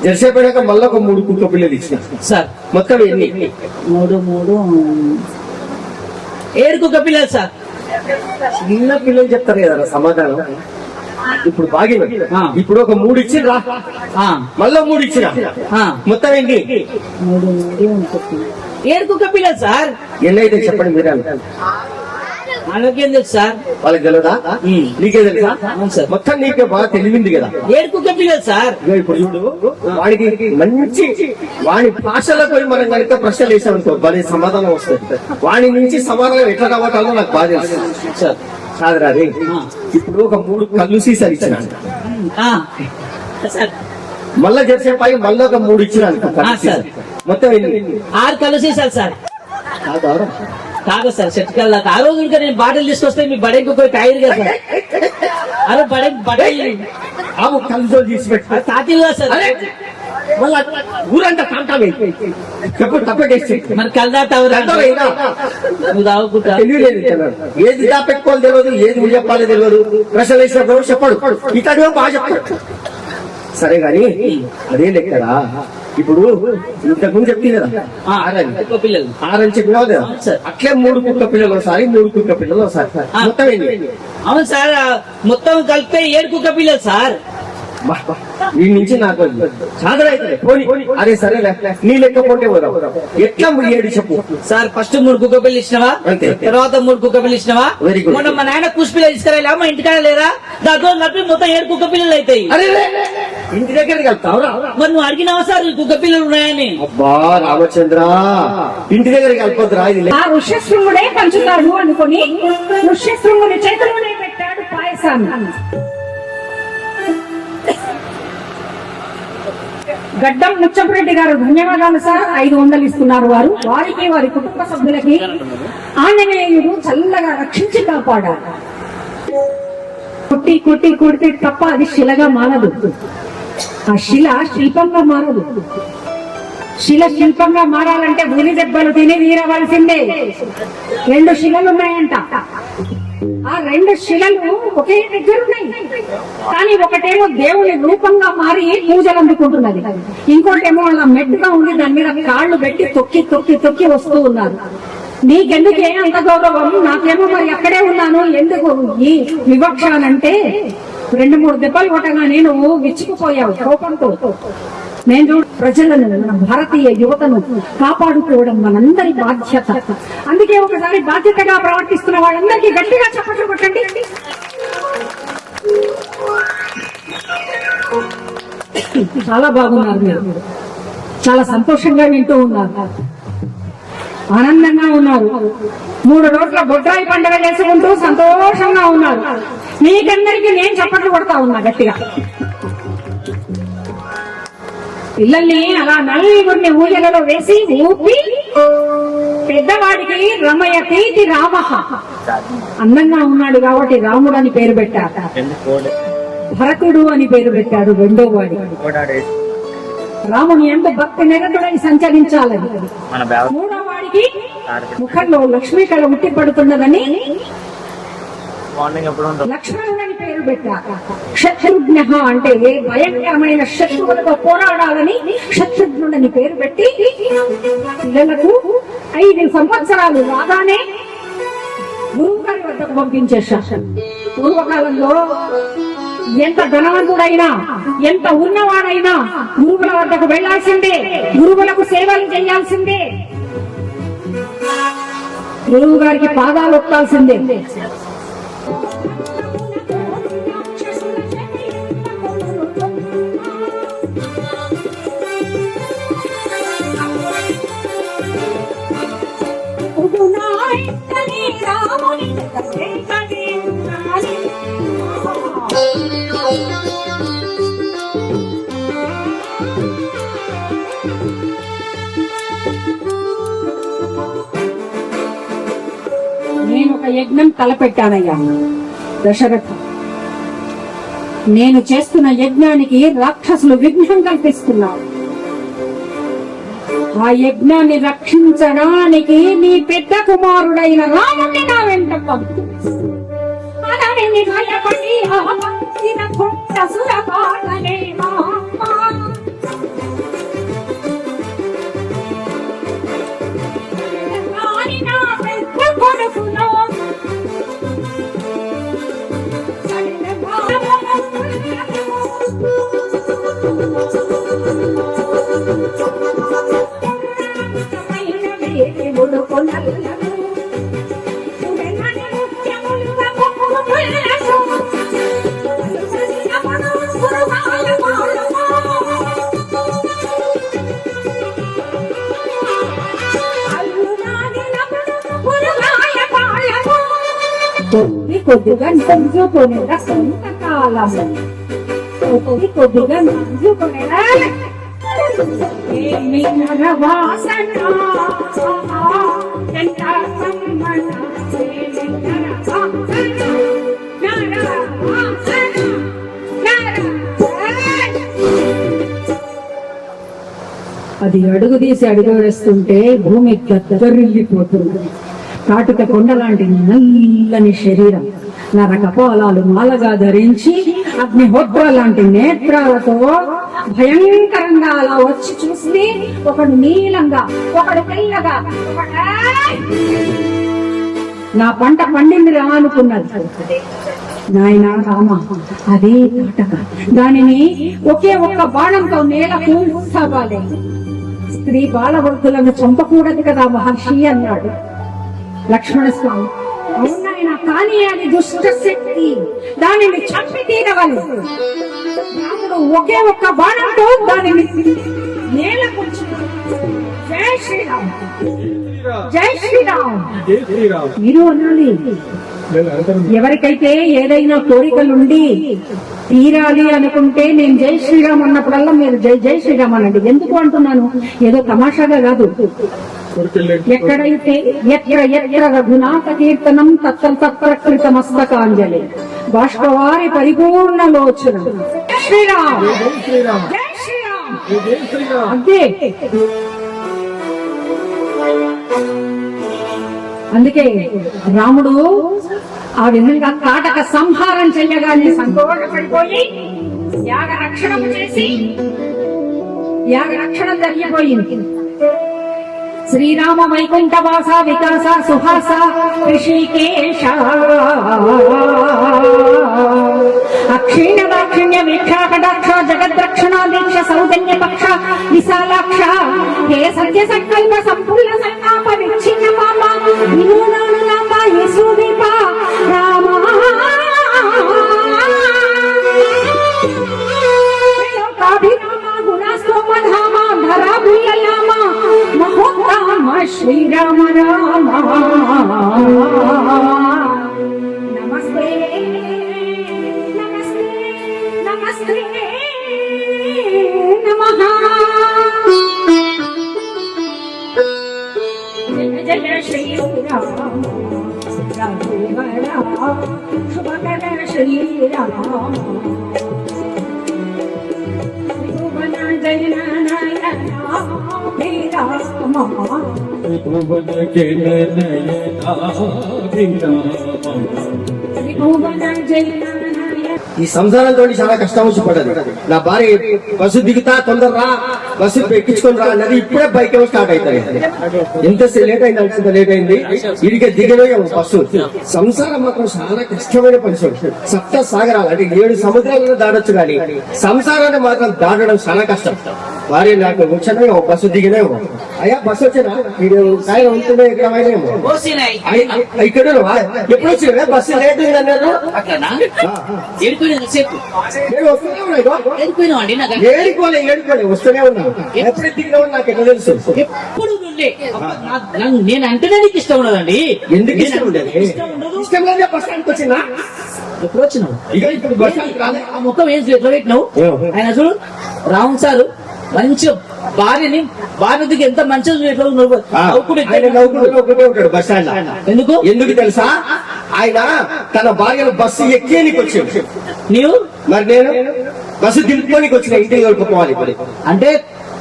జరిసేపోయాక మళ్ళీ ఒక 3 కుక్క పిల్లలు ఇచ్చినాయి సార్ మొత్తం ఎన్ని? 7 కుక్క పిల్లలు సార్. చిన్న పిల్లలు చెప్తారు కదా సమాధానం. ఇప్పుడు బాగిన ఆ. ఇప్పుడు ఒక 3 ఇచ్చిరా మళ్ళా 3 ఇచ్చిరా ఆ. మొత్తం ఎన్ని? 7 కుక్క పిల్లలు సార్. ఎన్నైతే చెప్పండి మీరు వాళ్ళకేం తెలుసు సార్? వాళ్ళకి తెలియదా? నీకే తెలుసా? అవును సార్. మొత్తం నీకే బాగా తెలివింది కదా. ఏడు కుక్క పిల్లలు సార్. ఇగో ఇప్పుడు చూడు, వాడికి మంచి వాడి భాషలో పోయి మనం కనుక ప్రశ్నలు వేసామనుకో భలే సమాధానం వస్తుంది. వాడి నుంచి సమాధానం ఎట్లా రావటాలో నాకు బాగా తెలుసు సార్. కాదురా రే. ఇప్పుడు ఒక 3 కళ్ళు సీసాలు ఇచ్చిన, ఆ, సార్ మళ్ళా చేసేపాయి మళ్ళీ ఒక 3 ఇచ్చిన సార్. మొత్తం ఎన్ని? 6 కళ్ళు సీసాలు సార్. కాదా? కాదు సార్, చెట్టు కల్లా ఆ రోజు ఇంకా నేను బాటిల్ తీసుకొస్తే మీ బడేకి పోయి టైర్ కదా సార్. అరే బడే ఆవు కళ్ళు తీసి పెట్టు. తాతీలు కదా సార్. మళ్ళా ఊరంతా తాంటామే చెప్పు తప్పకేసి మరి కల్దా తాగురా నువ్వు తాగుకుంటా. తెలియలేదు ఏది దాపెట్టుకోవాలి తెలియదు, ఏది చెప్పాలి తెలియదు. ప్రశ్నలు వేసినప్పుడు చెప్పాడు, ఇక్కడ బాగా చెప్పాడు. సరే గాని అదే లెక్కరా. ఇప్పుడు ఇంతకు ముందు చెప్తుంది కదా కుక్క పిల్లలు 6 అని చెప్పినావు కదా, అట్లే 3 కుక్క పిల్లలు ఒకసారి 3 కుక్క పిల్లలు ఒకసారి మొత్తం ఎన్ని? అవును సార్, మొత్తం కలిపితే 7 కుక్క పిల్లలు సార్. వీడి నుంచి నాకు సాధన అవుతుంది. పోనీ అరే సరే నీ లెక్క పోతే పోదాం. ఎట్లా 7 చెప్పు సార్. ఫస్ట్ 3 కుక్క పిల్లలు ఇచ్చినవా, అంతే. తర్వాత 3 కుక్క పిల్లలు ఇచ్చినవా. Very good. మొన్న మా నాయన కుష్ పిల్లలు తీసుకురా మా ఇంటికాడ లేరా, దాంతో కలిపి మొత్తం 7 కుక్క పిల్లలు అవుతాయి. అరే ఇంటి దగ్గర కలుపుతావురా? మరి నువ్వు అడిగినావా సార్ ఈ కుక్క పిల్లలు ఉన్నాయని? అబ్బా రామచంద్ర, ఇంటి దగ్గర కలుపుతురా? ఇది ఆ ఋష్యశృంగుడే పంచుతాడు అనుకుని ఋష్యశృంగుని చేతిలోనే పెట్టాడు పాయసాన్ని. గడ్డం ముచ్చంరెడ్డి గారు ధన్యవాదాలు సార్. 500 ఇస్తున్నారు వారు. వారికి వారి కుటుంబ సభ్యులకి ఆంజనేయుడు చల్లగా రక్షించి కాపాడారు. కొట్టి కొట్టి కొడితే తప్ప అది శిలగా మారదు. ఆ శిల శిల్పంగా మారదు. శిల శిల్పంగా మారాలంటే ఉరి దెబ్బలు తిని తీరవలసిందే. 2 శిలలు ఉన్నాయంట. ఆ 2 శిలలు ఒకే దగ్గర ఉన్నాయి. కానీ ఒకటేమో దేవుని రూపంగా మారి పూజలు అందుకుంటున్నది, ఇంకోటేమో అలా మెట్టుగా ఉండి దాని మీద కాళ్ళు పెట్టి తొక్కి తొక్కి తొక్కి వస్తూ ఉన్నారు. నీకెందుకే అంత గౌరవం? నాకేమో మరి అక్కడే ఉన్నాను, ఎందుకు ఈ వివక్ష అంటే 2-3 దెబ్బలు కొట్టగానే నువ్వు విచ్చుకుపోయావు కోపంతో. నేను ప్రజలను, మన భారతీయ యువతను కాపాడుకోవడం మనందరి బాధ్యత. అందుకే ఒకసారి బాధ్యతగా ప్రవర్తిస్తున్న వాళ్ళందరికీ గట్టిగా చప్పట్లు కొట్టండి. చాలా బాగున్నారు మీరు, చాలా సంతోషంగా వింటూ ఉన్నారు, ఆనందంగా ఉన్నారు. 3 రోజుల బొడ్రాయి పండుగ చేసుకుంటూ సంతోషంగా ఉన్నారు. మీకందరికీ నేను చప్పట్లు కొడతా ఉన్నా గట్టిగా. పిల్లల్ని అలా నలుగురిని ఊయలలో వేసి ఊపి పెద్దవాడికి రమయతీతి రామ, అందంగా ఉన్నాడు కాబట్టి రాముడు అని పేరు పెట్టాడు. భరతుడు అని పేరు పెట్టాడు రెండో వాడి. రాముని ఎంత భక్తి నిరతుడై సంచరించాలని. 3వ వాడికి ముఖంలో లక్ష్మీ కళ ఉట్టి పడుతున్నదని లక్ష్మణుడని పేరు పెట్టారు. శత్రుఘ్న అంటే భయంకరమైన శత్రువులతో పోరాడాలని శత్రుఘ్నుడని పేరు పెట్టి పిల్లలకు 5 సంవత్సరాలు రాగానే గురువు గారి వద్దకు పంపించేశారు. పూర్వకాలంలో ఎంత ధనవంతుడైనా ఎంత ఉన్నవాడైనా గురువుల వద్దకు వెళ్లాల్సిందే, గురువులకు సేవలు చేయాల్సిందే, గురువు గారికి పాదాలు ఒక్కాల్సిందే. నేను ఒక యజ్ఞం తలపెట్టానయ్యా దశరథ. నేను చేస్తున్న యజ్ఞానికి రాక్షసులు విఘ్నం కల్పిస్తున్నారు. ఆ యజ్ఞాన్ని రక్షించడానికి నీ పెద్ద కుమారుడైన రాముడిని నా వెంట పంపు. అతనిని భయపడి ఆపంచిన కొండ సురపాటలే నా పెద్ద కొడుకులో దేవుడు కొనలను కొద్దిగా నంజుకొనేదా కొంతకాలము కొద్దిగా నంజుకొనేదా ఏమి నరవాసన ఎంత కమ్మన ఏమి నరవాసన అది అడుగు తీసి అడుగు వేస్తుంటే భూమి గద్దరిల్లిపోతుంది. కాటుక కొండ లాంటి నల్లని శరీరం, నరకపాలాలు మాలగా ధరించి అగ్నిహోత్ర లాంటి నేత్రాలతో భయంకరంగా అలా వచ్చి చూసి ఒకడు నీలంగా, ఒకడు తెల్లగా, నా పంట పండిందిరా అనుకున్నది. నాయన రామ, అదే కాటక. దానిని ఒకే ఒక్క బాణంతో నేల కూల్చాలి. స్త్రీ బాలవృద్ధులను చంపకూడదు కదా మహర్షి అన్నాడు లక్ష్మణ స్వామి. అవునాయన, కానీ అది దుష్ట శక్తి, దానిని చంపి తీరవాలి. రాముడు ఒకే ఒక్క బాణంతో దానిని నేల కూల్చాడు. జై శ్రీరామ్, జై శ్రీరామ్. మీరు అనాలి, ఎవరికైతే ఏదైనా కోరికలుండి తీరాలి అనుకుంటే నేను జై శ్రీరామ్ అన్నప్పుడల్లా మీరు జై జై శ్రీరామ్ అనండి. ఎందుకు అంటున్నాను, ఏదో తమాషాగా కాదు. ఎక్కడైతే ఎక్కడ ఎక్కడ రఘునాథ కీర్తనం తత్ర తత్ర కృత మస్తకాంజలి బాష్పవారి పరిపూర్ణ లోచన. శ్రీరామ్, జై శ్రీరామ్. అంతే. అందుకే రాముడు ఆ విధంగా కాటక సంహారం చెయ్యగానే సంతోషపడిపోయి యాగరక్షణం చేసి యాగరక్షణం జరిగిపోయింది. శ్రీరామ వైకుంఠవాస వికాస సుహాస ఋషికేశ అక్షీణ దాక్షిణ్య వీక్షాకటాక్ష జగద్రక్షణ దీక్ష సౌజన్య పక్ష విశాలాక్ష హే సత్య సంకల్ప సంపూర్ణ సంతాప విచ్ఛిన్న పాప వినూనాను నామ యేసుదీప రామ గుణస్తోమ ధామ ధరా భూయలామ మహోత్తమ శ్రీరామ రామ. నమస్తే నమస్తే నమస్తే నమః. జయ జయ శ్రీరామ రఘువర శుభకర శ్రీరామ. ఈ సంసారంతో చాలా కష్టం వచ్చి పడ్డది. నా భార్య బస్సు దిగుతా తొందరరా, బస్సు ఎక్కించుకొని రా అన్నది. ఇప్పుడే బైక్ ఏమో స్టార్ట్ అవుతుంది. ఎంత లేట్ అయింది, అంత లేట్ అయింది. ఇదిగే దిగలో బస్సు. సంసారం మాత్రం చాలా కష్టమైన పని. సప్త సాగరాలు అంటే 7 సముద్రాలను దాడొచ్చు, కానీ సంసారాన్ని మాత్రం దాటడం చాలా కష్టం. భార్య నాకు వచ్చాను, బస్సు దిగినేమో. అయ్యా బస్సు వచ్చానా, మీరు కాయ ఉంటుండే ఎక్కడమైనా ఇక్కడ ఎప్పుడు వచ్చినా బస్సు లేట్ అయింది అన్నారు. ఏడుకోలే వస్తూనే ఉన్నా. ఎప్పుడు దిగినా నాకు ఎట్లా తెలుసు? ఎప్పుడు నేను అంటేనే నీకు ఇష్టం ఉండదండి. ఎందుకు ఇష్టం ఉండదు? ఇష్టం లేదా బస్ స్టాండ్కి వచ్చినా? ఎప్పుడు వచ్చినావు? ఇప్పుడు బస్ స్టాండ్ రాలే. ఆ ముఖం ఏం ఎట్లా పెట్టినావు? ఆయన చూడు రాహుల్ సార్ మంచి భార్యని భార్యకి ఎంత మంచిగా ఉంటాడు బస్ స్టాండ్. ఎందుకు ఎందుకు తెలుసా? ఆయన తన భార్యను బస్సు ఎక్కేనికి వచ్చాడు. నీవు మరి నేను బస్సు దింపుకోనికి వచ్చిన, ఇంటికి వెళ్ళిపోవాలి. అంటే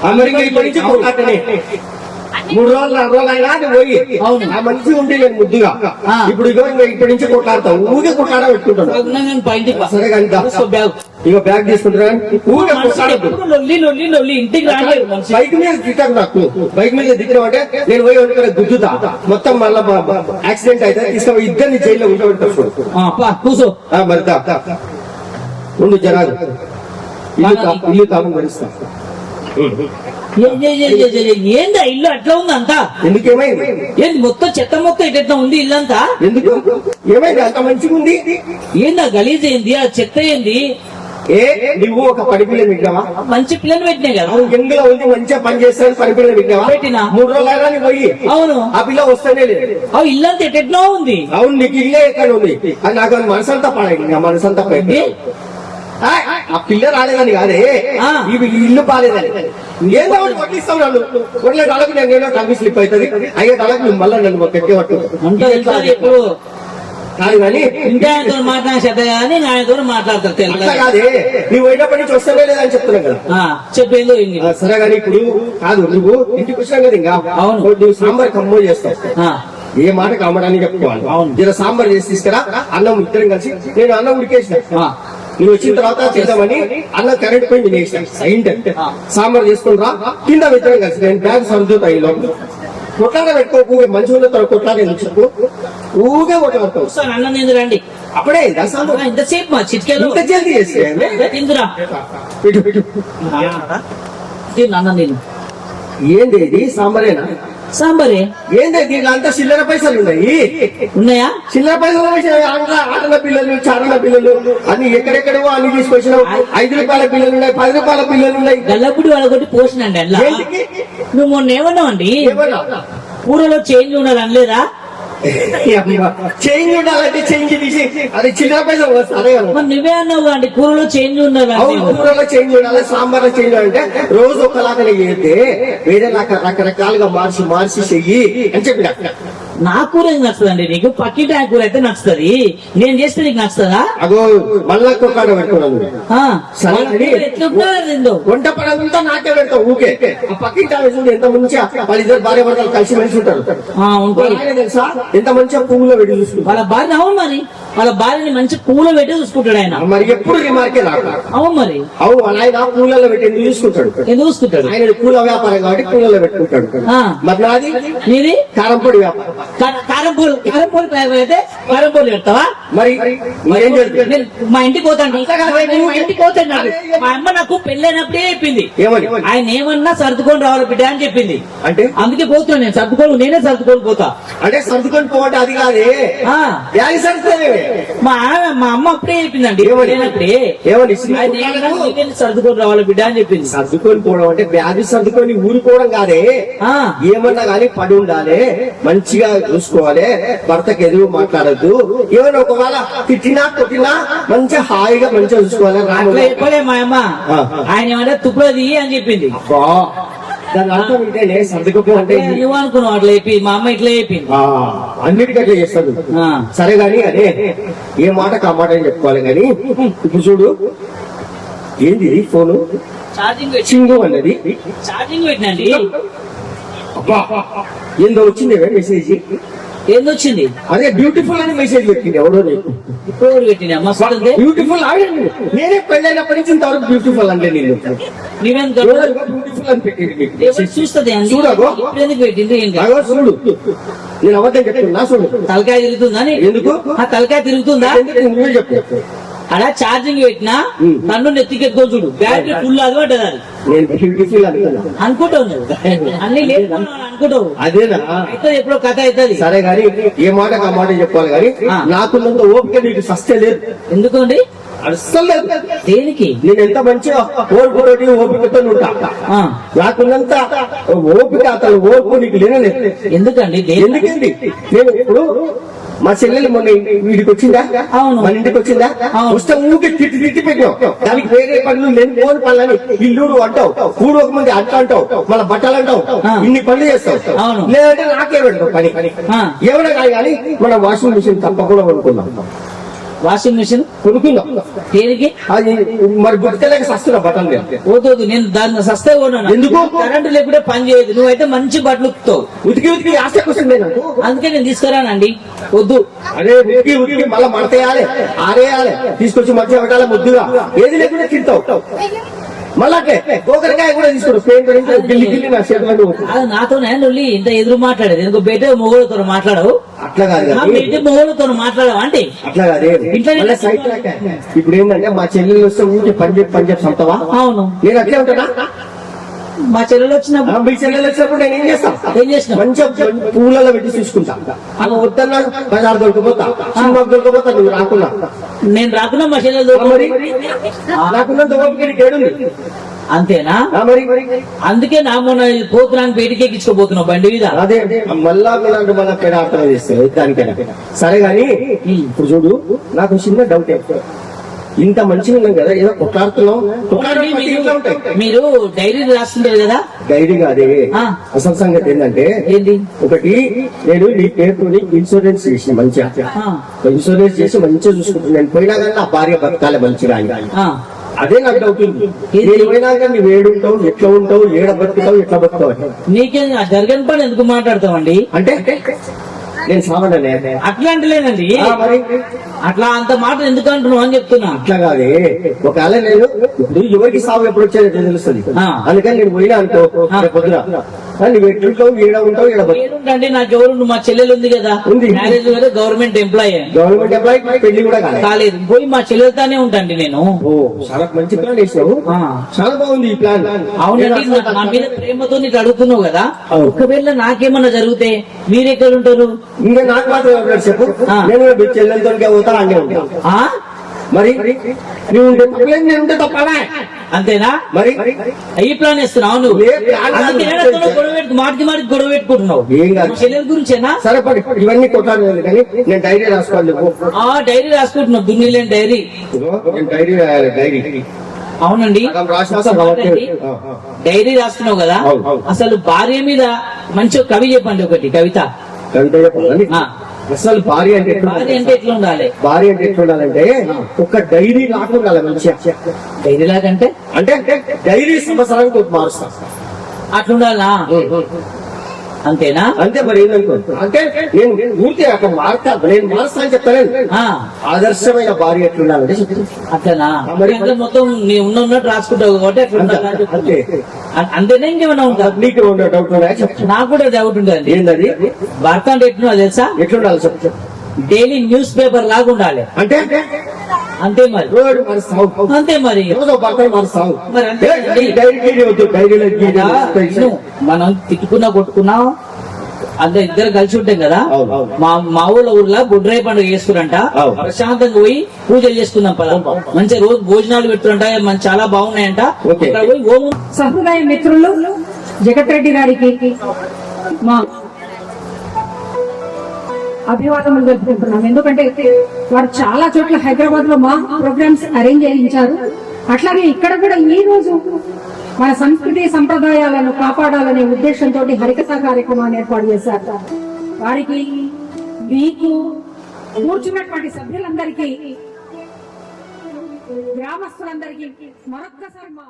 అమెరికా ఇప్పటి నుంచి కొట్లాటనే. 3 రోజులు 4 రోజులు అయినా పోయి ఆ మంచి ఉంటే నేను ముద్దుగా. ఇప్పుడు ఇగో ఇప్పటి నుంచి కొట్లాడతావు, ఊగే కొట్లాడ పెట్టుకుంటాను. సరే కానీ ఇగో బ్యాగ్ తీసుకుంటారా, ఊగే కొట్లాడద్దు. ఇంటికి రాలేదు. బైక్ మీద దిగాను, నాకు బైక్ మీద దిగడం అంటే నేను పోయి వండుకొని గుద్దుతా, మొత్తం మళ్ళా యాక్సిడెంట్ అయితే తీసుకుపోయి ఇద్దరిని జైల్లో ఉండబెడతాడు. కూర్చో మరి ముందు జనాలు ఇల్లు తాము భరిస్తా. ఏందా ఇల్లు అట్లా ఉంది అంతా? ఎందుకేమైంది? ఏంది మొత్తం చెత్త మొత్తం ఇట్లా ఉంది ఇల్లు అంతా? ఎందుకు ఏమైంది? అంత మంచిగా ఉంది. ఏందా గలీజ్ ఏంది? ఆ చెత్త ఏంది? నువ్వు ఒక పని పిల్లని విన్నావా? మంచి పిల్లని పెట్టినా కదా. అవును, ఎంగులో ఉంది మంచిగా పని చేస్తాను పని పిల్లని విన్నావా? పెట్టినా. 3 రోజులు నీ పోయి అవును. ఆ పిల్ల వస్తేనే లేదు. అవి ఇల్లంతా ఎట్టెట్నో ఉంది. అవును, నీకు ఇల్లే ఎక్కడ ఉంది అది నాకు అది మనసంతా పడేది, నా మనసంతా పోయింది. ఆ పిల్ల రాలేదని కాదే, ఆ. ఇవి ఇల్లు బాలేదని. ఏదో ఒకటి కొట్టిస్తావు నన్ను, కొట్లే కాలకు నేను ఏదో కమ్మి స్లిప్ అవుతుంది, అయ్యే కాలకు నువ్వు మళ్ళీ నన్ను పెట్టి పట్టు అంతా తెలుసా ఎప్పుడు కాదు కానీ ఇంకా ఆయనతో మాట్లాడే శ్రద్ధ కానీ ఆయనతో మాట్లాడతారు అట్లా తెలుసా. కాదే, నువ్వు పోయినప్పటి నుంచి వస్తేనే లేదని చెప్తున్నావు కదా. చెప్పేందో ఇంక. సరే కానీ ఇప్పుడు కాదు, నువ్వు ఇంటికి వచ్చినావు కదా ఇంకా. అవును. నువ్వు సాంబార్ కమ్మో చేస్తావు, ఆ, ఏ మాట కామడానికి చెప్పుకోవాలి. అవును. ఇలా సాంబార్ చేసి తీసుకురా, అన్నం ఇద్దరం కలిసి, నేను అన్నం ఉడికేసిన, ఆ. నువ్వు వచ్చిన తర్వాత చేద్దామని అన్నం కరెంట్ పోయి నేను వేసిన సైంట్ సాంబార్ చేసుకుని రా, కింద ఇద్దరం కలిసి నేను బ్యాగ్ సర్దుతా. ఈ లోపల కొట్లాడ పెట్టుకోకు, మంచిగా తన కొట్లాడ చెప్పు, ఊగే కొట్లాడతావు. వస్తాను అన్నం తిందు రండి. అప్పుడే ఇదా సాంబార్ ఇంతసేపు మా చిట్కేలు ఇంత జల్దీ చేస్తే తిందురా. పెట్టు పెట్టు. తిను అన్నం తిను. ఏంది ఇది సాంబారేనా? సాంబారే ఏంది దీంట్లో అంతా చిల్లర పైసలు ఉన్నాయి, ఉన్నాయా? చిల్లర పైసలు ఆటల పిల్లలు చారణ పిల్లలు అన్ని ఎక్కడెక్కడో అన్ని తీసుకొచ్చినావు. 5 రూపాయల పిల్లలు ఉన్నాయి, 10 రూపాయల పిల్లలు ఉన్నాయి. గల్లపుడి వాళ్ళకొట్టి పోసినండి అందులో. ఏంటికి? నువ్వు మొన్న ఏమన్నావండి? ఏమన్నా? కూరలో చేంజ్ ఉండాలి అనలేదా? చేంజ్ ఉండాలంటే చేంజ్ తీసి అది చిల్లర పైసలు వస్తారే కదా. మరి నువ్వే అన్నావు అండి కూరలో చేంజ్ ఉండాలి అవును, అంటే. కూరలో చేంజ్ ఉండాలి, సాంబార్లో చేంజ్ ఉండాలంటే రోజు ఒకలాగానే చేస్తే వేరే రకరకాలుగా మార్చి మార్చి చెయ్యి అని చెప్పిన. నా కూర ఏం నచ్చుతుందండి నీకు? పక్కింటి ఆ కూర అయితే నచ్చుతుంది, నేను చేస్తే నీకు నచ్చుతుందా? అగో మళ్ళా కుక్కాడ పెట్టుకున్నాను. ఆ, సరే వాళ్ళ అని కూర ఎట్లుంటుందో తిందో. వంట పడంతా నాకే పెడతావు ఊకే. ఆ పక్కింటి ఆమె చూడు ఎంత మంచిగా వాళ్ళిద్దరు భార్య భర్తలు కలిసి మెలిసి ఉంటారు. ఉంటుంది. ఆయన తెలుసా ఎంత మంచిగా పువ్వులో పెట్టి చూసుకుంటారు. వాళ్ళ భార్య అవును మరి, వాళ్ళ భార్యని మంచి పూలో పెట్టి చూసుకుంటాడు ఆయన. మరి ఎప్పుడు రిమార్కే నాకు. అవును మరి, అవును, వాళ్ళ ఆయన పూలలో పెట్టి ఎందుకు చూసుకుంటాడు? ఎందుకు చూసుకుంటాడు? ఆయన పూల వ్యాపారం కాబట్టి పూలలో పెట్టుకుంటాడు. ఆ. మరి నాది నీది కారంపొడి వ్యాపారం. కారంపూలు అయితే కారంపూలు పెడతావా? మరి ఏం చేస్తాడు? నేను మా ఇంటికి పోతాను. నేను మా ఇంటికి పోతాను. నాకు మా అమ్మ నాకు పెళ్ళైనప్పుడే చెప్పింది, ఏమని? ఆయన ఏమన్నా సర్దుకొని రావాలి బిడ్డ అని చెప్పింది. అంటే అందుకే పోతున్నాను నేను. నేనే సర్దుకొని పోతా. అంటే సర్దుకొని పోవంటే అది కాదే, ఆ, యాగి సర్దుతానే. మా అమ్మ అప్పుడే చెప్పిందండి ఏమని? పెళ్ళైనప్పుడే. ఏమని? ఆయన ఏమన్నా నీకే సర్దుకొని రావాలి బిడ్డ అని చెప్పింది. సర్దుకొని పోవడం అంటే బ్యాగ్ సర్దుకొని ఊరుకోవడం కాదే. ఆ, ఏమన్నా కానీ పడి ఉండాలి, మంచిగా చూసుకోవాలి, భర్తకి ఎదురు మాట్లాడద్దు. ఏమైనా ఒకవేళ తిట్టినా కొట్టినా మంచిగా హాయిగా మంచిగా చూసుకోవాలి. అట్లా రాముడు చెప్పలే మా అమ్మ. ఆయన ఏమంటే తుప్పులది అని చెప్పింది. అబ్బా, దాని అర్థం ఇదేనే సర్దుకపో అంటే. నువ్వు అనుకున్నావు అట్లా చెప్పి, మా అమ్మ ఇట్లా చెప్పింది. అన్నిటికీ అట్లా చేస్తాడు. ఆ. సరే గాని అదే ఏ మాటకు ఆ మాట అని చెప్పుకోవాలి గాని ఇప్పుడు చూడు, ఏంది ఫోను ఛార్జింగ్ పెట్టి చింగు అన్నది. ఛార్జింగ్ పెట్టినండి. అబ్బా, ఏందో వచ్చింది మెసేజ్. ఏందొచ్చింది? అదే బ్యూటిఫుల్ అని మెసేజ్ పెట్టింది ఎవడో నీకు. ఇప్పుడు పెట్టినా మస్తు ఉంది. బ్యూటిఫుల్ నేనే పెళ్ళైనప్పటి నుంచి ఇంతవరకు బ్యూటిఫుల్ అంటే నేను నువ్వేం బ్యూటిఫుల్ అని పెట్టింది నీకు message. చూస్తుంది చూడగో. ఇప్పుడు ఎందుకు పెట్టింది? ఏం కాదు. అగో చూడు, నేను అబద్ధం చెప్తున్నా చూడు. తలకాయ తిరుగుతుందా నీకు? ఎందుకు? ఆ తలకాయ తిరుగుతుందా? ఎందుకు నువ్వే చెప్పు. అలా ఛార్జింగ్ పెట్టినా నన్ను నెత్తికెత్తుకొని చూడు, బ్యాటరీ ఫుల్ అది పడ్డది. అది నేను బ్యూటిఫుల్ అనుకున్నా. అనుకుంటావు నువ్వు, అన్ని లేదు అనుకుంటావు. అదేనా? అయితే ఎప్పుడో కథ అవుతుంది. సరే గాని ఏ మాట ఆ మాట చెప్పాలి గాని ఆ. నాకున్నంత ఓపిక నీకు సస్తే లేదు, ఎందుకండి? అస్సలు లేదు. దేనికి? నేను ఎంత మంచిగా ఓర్పుతోటి ఓపికతో ఉంటా. ఆ, నాకున్నంత ఓపిక అతను ఓర్పు నీకు లేనలేదు. ఎందుకండి? ఎందుకండి? నేను ఇప్పుడు మా చెల్లెలు మొన్న వీడికి వచ్చిందా? అవును. మన ఇంటికి వచ్చిందా? అవును. వస్తే ఊరికి తిట్టి తిట్టి పెట్టావు. దానికి వేరే పనులు నేను పోని పనులని ఇల్లు అంటావు, కూడు ఒక మంది అంట అంటావు, మన బట్టలు అంటావు, ఆ. ఇన్ని పనులు చేస్తావు. అవును. లేదంటే నాకే పెడతావు పని. ఆ. ఏమైనా కాదు కానీ మన వాషింగ్ మిషన్ తప్పకుండా కొనుక్కుందాం. వాషింగ్ మిషన్ కొనుక్కుందాం. దేనికి? అది మరి గుర్తలేక సస్తున్నా బట్టలు నేను. వద్దు, నేను దాన్ని సస్తే కొన్నాను. ఎందుకు? కరెంటు లేకుంటే పని చేయదు. నువ్వైతే మంచి బట్టలు ఉతుకుతావు, ఉతికి ఉతికి ఆస్తి వస్తుంది నాకు. అందుకే నేను తీసుకురానండి. వద్దు. అదే ఉతికి ఉతికి మళ్ళీ మడతేయాలి, ఆరేయాలి, తీసుకొచ్చి మంచిగా పెట్టాలి ముద్దుగా. ఏది లేకుండా తింటావు. మళ్ళీ అట్లే గోకరకాయ కూడా తీసుకోడు, గిల్లి గిల్లి నా చేతులను. అది నాతోనే నువ్వు ఇంత ఎదురు మాట్లాడేది. ఎందుకు బయట మొగోళ్ళతో మాట్లాడవు? అట్లా కాదు కదా. బయట మొగోళ్ళతో మాట్లాడవు అంటే అట్లా కాదే. ఇంట్లో మళ్ళీ సైట్ ట్రాక్. ఇప్పుడు ఏంటంటే మా చెల్లెలు వస్తే ఊరికి పని చెప్పి చంపుతావా? అవును. నేను అట్లే ఉంటానా? మా చెల్లెలు వచ్చినప్పుడు మీ చెల్లెలు వచ్చినప్పుడు నేను ఏం చేస్తాను? ఏం చేసినావు? మంచిగా పూలలో పెట్టి చూసుకుంటా. ఆమె వద్దన్నాడు బజార్ దొరికిపోతా, సినిమాకి దొరికిపోతా, నువ్వు రాకున్నా. నేను రాకున్నా మా చెల్లెలు మరి రాకున్నంత ఓపిక ఏడుంది. అంతేనా? మరి అందుకే నా మొన్న పోతున్నాను బయటికి ఎక్కించుకోబోతున్నావు బండి మీద. అదే మళ్ళా మళ్ళా పేడ అర్థం చేస్తాను దానికైనా సరే గాని ఇప్పుడు చూడు, నాకు చిన్న డౌట్. ఇంత మంచిగా ఉన్నాం కదా, ఏదో కొట్లాడుతున్నాం. మీరు డైరీ రాస్తుంటారు కదా? డైరీ కాదే, ఆ. అసలు సంగతి ఏంటంటే ఏంటి? ఒకటి నేను నీ పేరుతో ఇన్సూరెన్స్ చేసిన మంచిగా, ఆ. ఇన్సూరెన్స్ చేసి మంచిగా చూసుకుంటున్నాను. నేను పోయినా కానీ నా భార్య బతకాలి మంచిగా అని. ఆ. అదే నాకు డౌట్ ఉంది. నేను పోయినాక నువ్వు ఏడుంటావు, ఎట్లా ఉంటావు, ఏడ బతుకుతావు, ఎట్లా బతుకుతావు అని. నీకేం జరగని పని ఎందుకు మాట్లాడతామండి? అంటే నేను సామాన్య అట్లా అంటలేనండి. మరి అట్లా అంత మాట ఎందుకు అంటున్నావు అని చెప్తున్నా. అట్లా కాదే, ఒకవేళ నేను ఇప్పుడు ఎవరికి సాగు ఎప్పుడు వచ్చేది తెలుస్తుంది. ఆ. అందుకని నేను పోయినా అనుకో పొద్దున, నువ్వు ఎట్లుంటావు, ఏడ ఉంటావు, ఏడ బతుకుతావు. ఏంటంటే నాకెవరు, మా చెల్లెలు ఉంది కదా, ఉంది. మ్యారేజ్ కదా, గవర్నమెంట్ ఎంప్లాయీ గవర్నమెంట్ ఎంప్లాయీ, పెళ్లి కూడా కాలేదు. కాలేదు. పోయి మా చెల్లెలతోనే ఉంటాండి నేను. ఓ చాలా మంచి ప్లాన్ వేసినావు. ఆ. చాలా బాగుంది ఈ ప్లాన్. అవునండి, నా మీద ప్రేమతో నీకు అడుగుతున్నావు కదా. అవును. ఒకవేళ నాకేమన్నా జరిగితే మీరెక్కడ ఉంటారు? ఇంకా నాకు మాత్రం ఎవరు చెప్పు, ఆ. నేను కూడా మీ చెల్లెలతో పోతా, అన్నీ ఉంటా. ఆ? మరి నువ్వు ఉంటే తప్పలేదు, నేను ఉంటే తప్పలా. అంతేనా? మరి ఈ ప్లాన్ వేస్తున్నావు నువ్వు. ఏ ప్లాన్ కాదు. అందుకే ఏడతోనో మాటికి గొడవ పెట్టుకుంటున్నావు. ఏం కాదు. మా చెల్లెల గురించేనా? సరే పడి, ఇవన్నీ కొట్లాడలేదు కానీ నేను డైరీ రాసుకోవాలి. ఆ డైరీ రాసుకుంటున్నావు, దున్నిలేని డైరీ. నేను డైరీ రాయాలి. డైరీ అవునండి, సగం రాసేస్తా కాబట్టి. డైరీ రాస్తున్నావు కదా. అవును, అవును. అసలు భార్య మీద మంచి కవి చెప్పండి, ఒకటి కవిత. కవిత చెప్పాలి. ఆ. అసలు భార్య అంటే భార్య అంటే ఎట్లా ఉండాలి? భార్య అంటే ఎట్లుండాలంటే ఒక డైరీ రాకుండా మంచిగా. డైరీ లాగంటే అంటే డైరీ సంవత్సరానికి ఒక మారుస్తా. అట్లుండాలా? అంతేనా? అంతే. మరి ఏందనుకో, అంటే నేను ఊరికే అక్కడ మారుతా, నేను మారుస్తా అని చెప్తాను. ఆ. ఆదర్శమైన భార్య ఎట్లుండాలంటే చెప్తాను. అట్లనా? మరి అంటే మొత్తం నీ ఉన్నట్టు రాసుకుంటావు కాబట్టి అట్లా ఉండాలా అని చెప్తున్నా. అంతే. అంతేనా? ఇంకేమైనా ఉందా? నీకు రెండు డౌట్ ఉన్నాయా చెప్తాను. నాకు కూడా డౌట్ ఉంటుంది. ఏంటది? భర్త అంటే ఎట్లున్నా తెలుసా? ఎట్లుండాలి చెప్తా. డైలీ న్యూస్ పేపర్ లాగా ఉండాలి. అంటే అంతే మరి. రోజు మారుస్తావు, అంతే మరి. రోజు భర్తను మారుస్తావు. మరి అంతే. డైరీ వద్దు, డైరీలో విను, మనం తిట్టుకున్నా కొట్టుకున్నా అందరు ఇద్దరు కలిసి ఉంటాం కదా. అవును, అవును. మా ఊర్లో బుడ్రాయి పండుగ చేసుకురంట. అవును. ప్రశాంతంగా పోయి పూజలు చేసుకుందాం పద. మంచిగా రోజు భోజనాలు పెడుతుంట, చాలా బాగున్నాయంట. ఓకే. అక్కడ పోయి ఓము. సహృదయ మిత్రులు జగత్రెడ్డి గారికి మా అభివాదములు జరుపుకుంటున్నాం. ఎందుకంటే వారు చాలా చోట్ల హైదరాబాద్ లో మా ప్రోగ్రామ్స్ అరేంజ్ చేయించారు. అట్లాగే ఇక్కడ కూడా ఈ రోజు మన సంస్కృతి సంప్రదాయాలను కాపాడాలనే ఉద్దేశంతో హరికథ కార్యక్రమాన్ని ఏర్పాటు చేశారు. వారికి మీకు కూర్చున్నటువంటి సభ్యులందరికీ, గ్రామస్తులందరికీ మరొక్కసారి మా